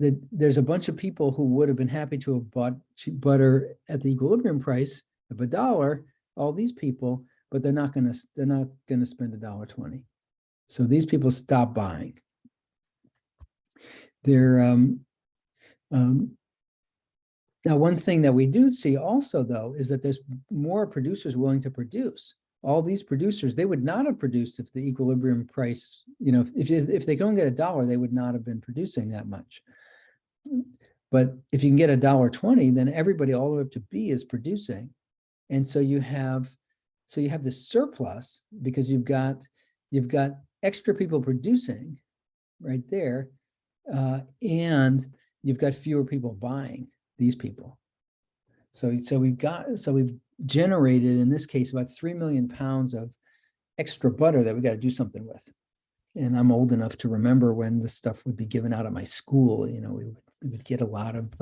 there's a bunch of people who would have been happy to have bought butter at the equilibrium price of $1, all these people, but they're not going to spend $1.20. So these people stop buying. Now, one thing that we do see also, though, is that there's more producers willing to produce. All these producers, they would not have produced if the equilibrium price, if they can only get $1, they would not have been producing that much. But if you can get $1.20, then everybody all the way up to B is producing. And so you have this surplus because you've got extra people producing right there, and you've got fewer people buying these people. So we've generated, in this case, about 3 million pounds of extra butter that we got to do something with. And I'm old enough to remember when this stuff would be given out at my school. You know, we would get a lot of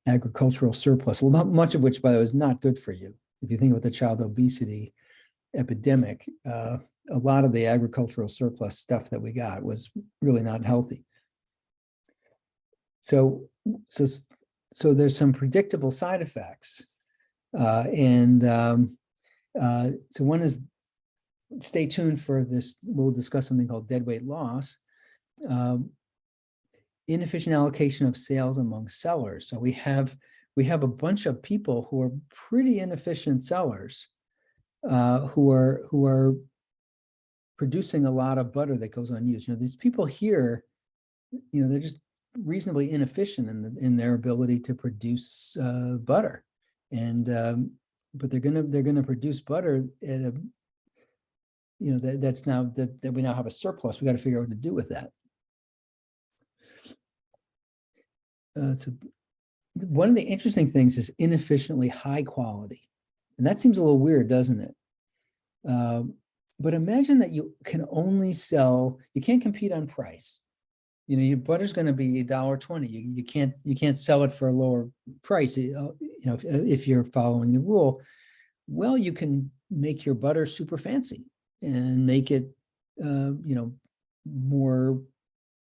agricultural surplus, much of which, by the way, is not good for you. If you think about the child obesity epidemic, a lot of the agricultural surplus stuff that we got was really not healthy. So there's some predictable side effects, so one is, stay tuned for this. We'll discuss something called deadweight loss. Inefficient allocation of sales among sellers. So we have a bunch of people who are pretty inefficient sellers, who are producing a lot of butter that goes unused. You know, these people here, you know, they're just reasonably inefficient in their ability to produce butter, and but they're gonna produce butter at a, you know, that we now have a surplus. We got to figure out what to do with that. So one of the interesting things is inefficiently high quality, and that seems a little weird, doesn't it? But imagine that you can only sell, you can't compete on price. You know, your butter's going to be $1.20. You can't sell it for a lower price. You know, if you're following the rule, well, you can make your butter super fancy and make it, you know, more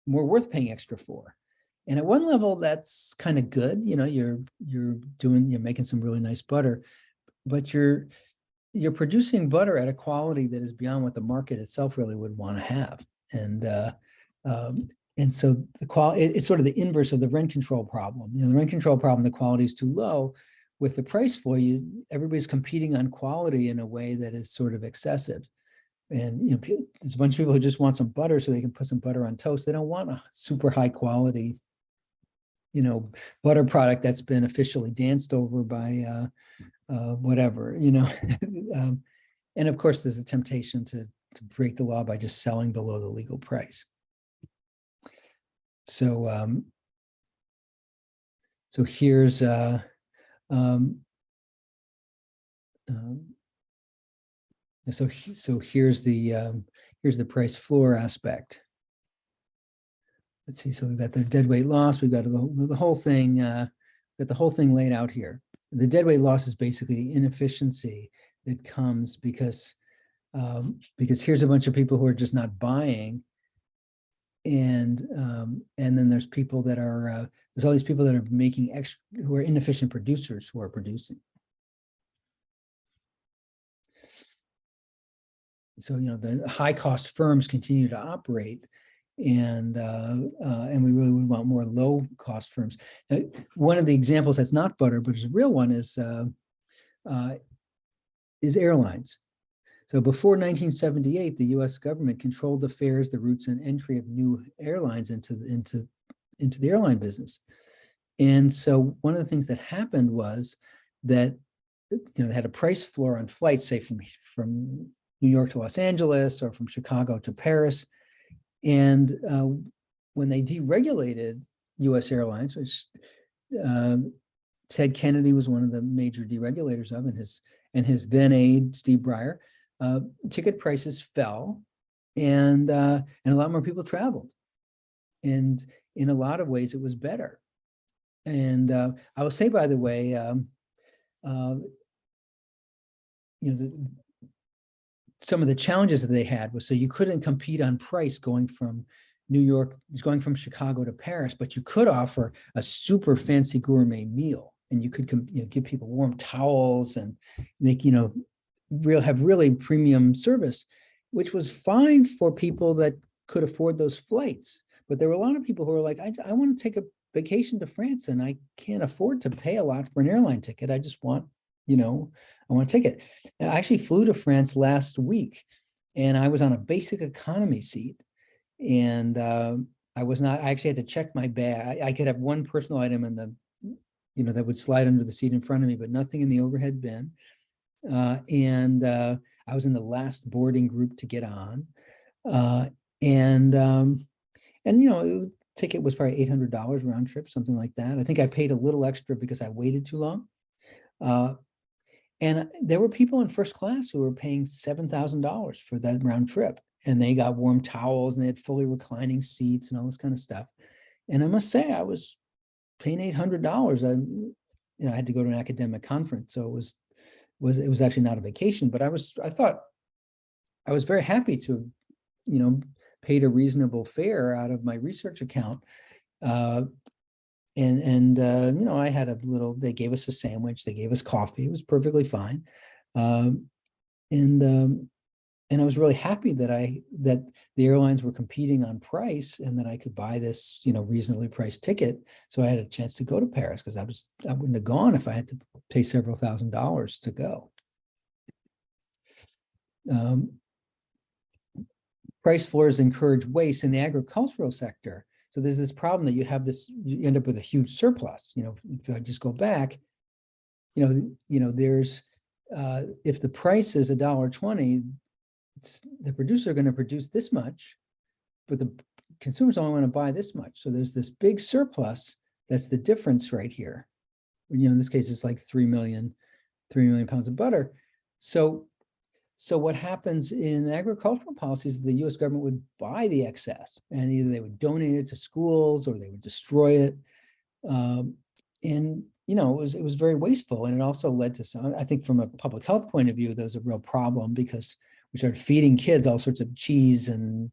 worth paying extra for. And at one level, that's kind of good. You know, you're making some really nice butter, but you're producing butter at a quality that is beyond what the market itself really would want to have. And so the quality, it's sort of the inverse of the rent control problem. You know, the rent control problem, the quality is too low. With the price floor, everybody's competing on quality in a way that is sort of excessive. And you know, there's a bunch of people who just want some butter so they can put some butter on toast. They don't want a super high quality, you know, butter product that's been officially danced over by whatever, you know. And of course, there's a temptation to break the law by just selling below the legal price. So so here's so here's the price floor aspect. Let's see. So we've got the deadweight loss. We've got the whole thing. Got the whole thing laid out here. The deadweight loss is basically the inefficiency that comes because here's a bunch of people who are just not buying, and then there's people that are there's all these people that are making extra, who are inefficient producers who are producing. So, you know, the high cost firms continue to operate, and we really would want more low cost firms. Now, one of the examples that's not butter, but is a real one, is airlines. So before 1978, the U.S. government controlled the fares, the routes, and entry of new airlines into the airline business. And so one of the things that happened was that, you know, they had a price floor on flights, say from New York to Los Angeles or from Chicago to Paris. And when they deregulated U.S. airlines, which Ted Kennedy was one of the major deregulators of, and his then aide Steve Breyer, ticket prices fell, and a lot more people traveled, and in a lot of ways it was better. And I will say, by the way, you know, some of the challenges that they had was, so you couldn't compete on price going from Chicago to Paris, but you could offer a super fancy gourmet meal, and you could, you know, give people warm towels and make, you know, have really premium service, which was fine for people that could afford those flights. But there were a lot of people who were like, I want to take a vacation to France and I can't afford to pay a lot for an airline ticket. I just want, you know, I want a ticket. I actually flew to France last week, and I was on a basic economy seat, and I was not, I actually had to check my bag. I could have one personal item in the, that would slide under the seat in front of me, but nothing in the overhead bin. I was in the last boarding group to get on. The ticket was probably $800 round trip, something like that. I think I paid a little extra because I waited too long. And there were people in first class who were paying $7,000 for that round trip. And they got warm towels and they had fully reclining seats and all this kind of stuff. And I must say, I was paying $800. I had to go to an academic conference, so it was actually not a vacation. But I thought I was very happy to, paid a reasonable fare out of my research account. I had a little, they gave us a sandwich, they gave us coffee. It was perfectly fine. And I was really happy that the airlines were competing on price and that I could buy this, reasonably priced ticket. So I had a chance to go to Paris, because I wouldn't have gone if I had to pay several $1,000s to go. Price floors encourage waste in the agricultural sector. So there's this problem that you end up with a huge surplus. If I just go back, there's if the price is $1.20, the producer going to produce this much, but the consumers only want to buy this much. So there's this big surplus. That's the difference right here. In this case, it's like 3 million pounds of butter. So what happens in agricultural policies, the U.S. government would buy the excess, and either they would donate it to schools or they would destroy it. It was very wasteful, and it also led to some. I think from a public health point of view, there was a real problem, because we started feeding kids all sorts of cheese and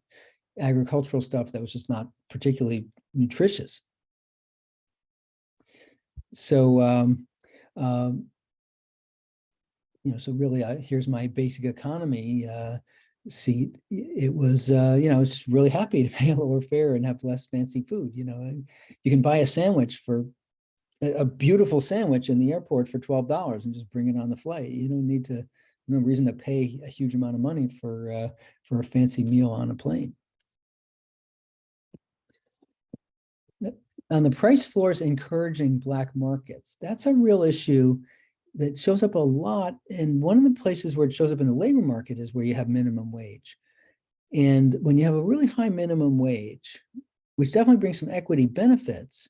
agricultural stuff that was just not particularly nutritious. So, so really, here's my basic economy seat. It was, I was just really happy to pay a lower fare and have less fancy food. You can buy a sandwich for a beautiful sandwich in the airport for $12 and just bring it on the flight. You don't need to. No reason to pay a huge amount of money for a fancy meal on a plane. On the price floors encouraging black markets, that's a real issue that shows up a lot. And one of the places where it shows up in the labor market is where you have minimum wage. And when you have a really high minimum wage, which definitely brings some equity benefits,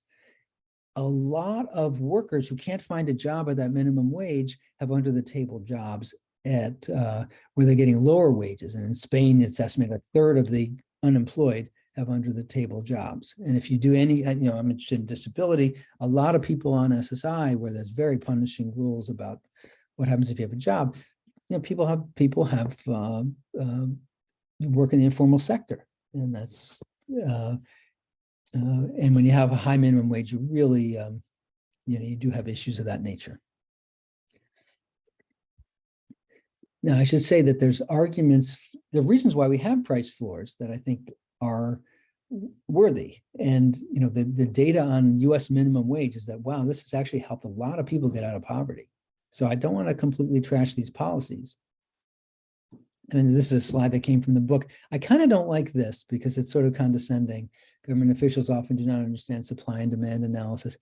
a lot of workers who can't find a job at that minimum wage have under the table jobs at where they're getting lower wages. And in Spain, it's estimated a third of the unemployed have under the table jobs. And if you do any, I'm interested in disability, a lot of people on SSI, where there's very punishing rules about what happens if you have a job, people have work in the informal sector. And that's, and when you have a high minimum wage, you really, you do have issues of that nature. Now, I should say that there's arguments, the reasons why we have price floors that I think are worthy. And, the data on US minimum wage is that, wow, this has actually helped a lot of people get out of poverty. So I don't want to completely trash these policies. And this is a slide that came from the book. I kind of don't like this because it's sort of condescending. Government officials often do not understand supply and demand analysis.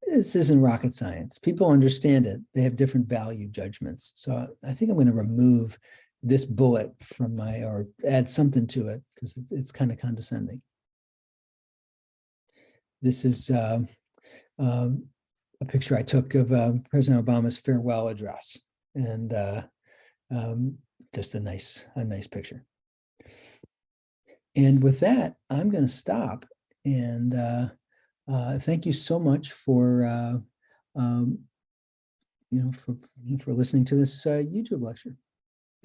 This isn't rocket science. People understand it. They have different value judgments. So I think I'm going to remove this bullet from or add something to it, because it's kind of condescending. This is a picture I took of President Obama's farewell address, and just a nice picture. And with that, I'm going to stop, and thank you so much for for listening to this YouTube lecture.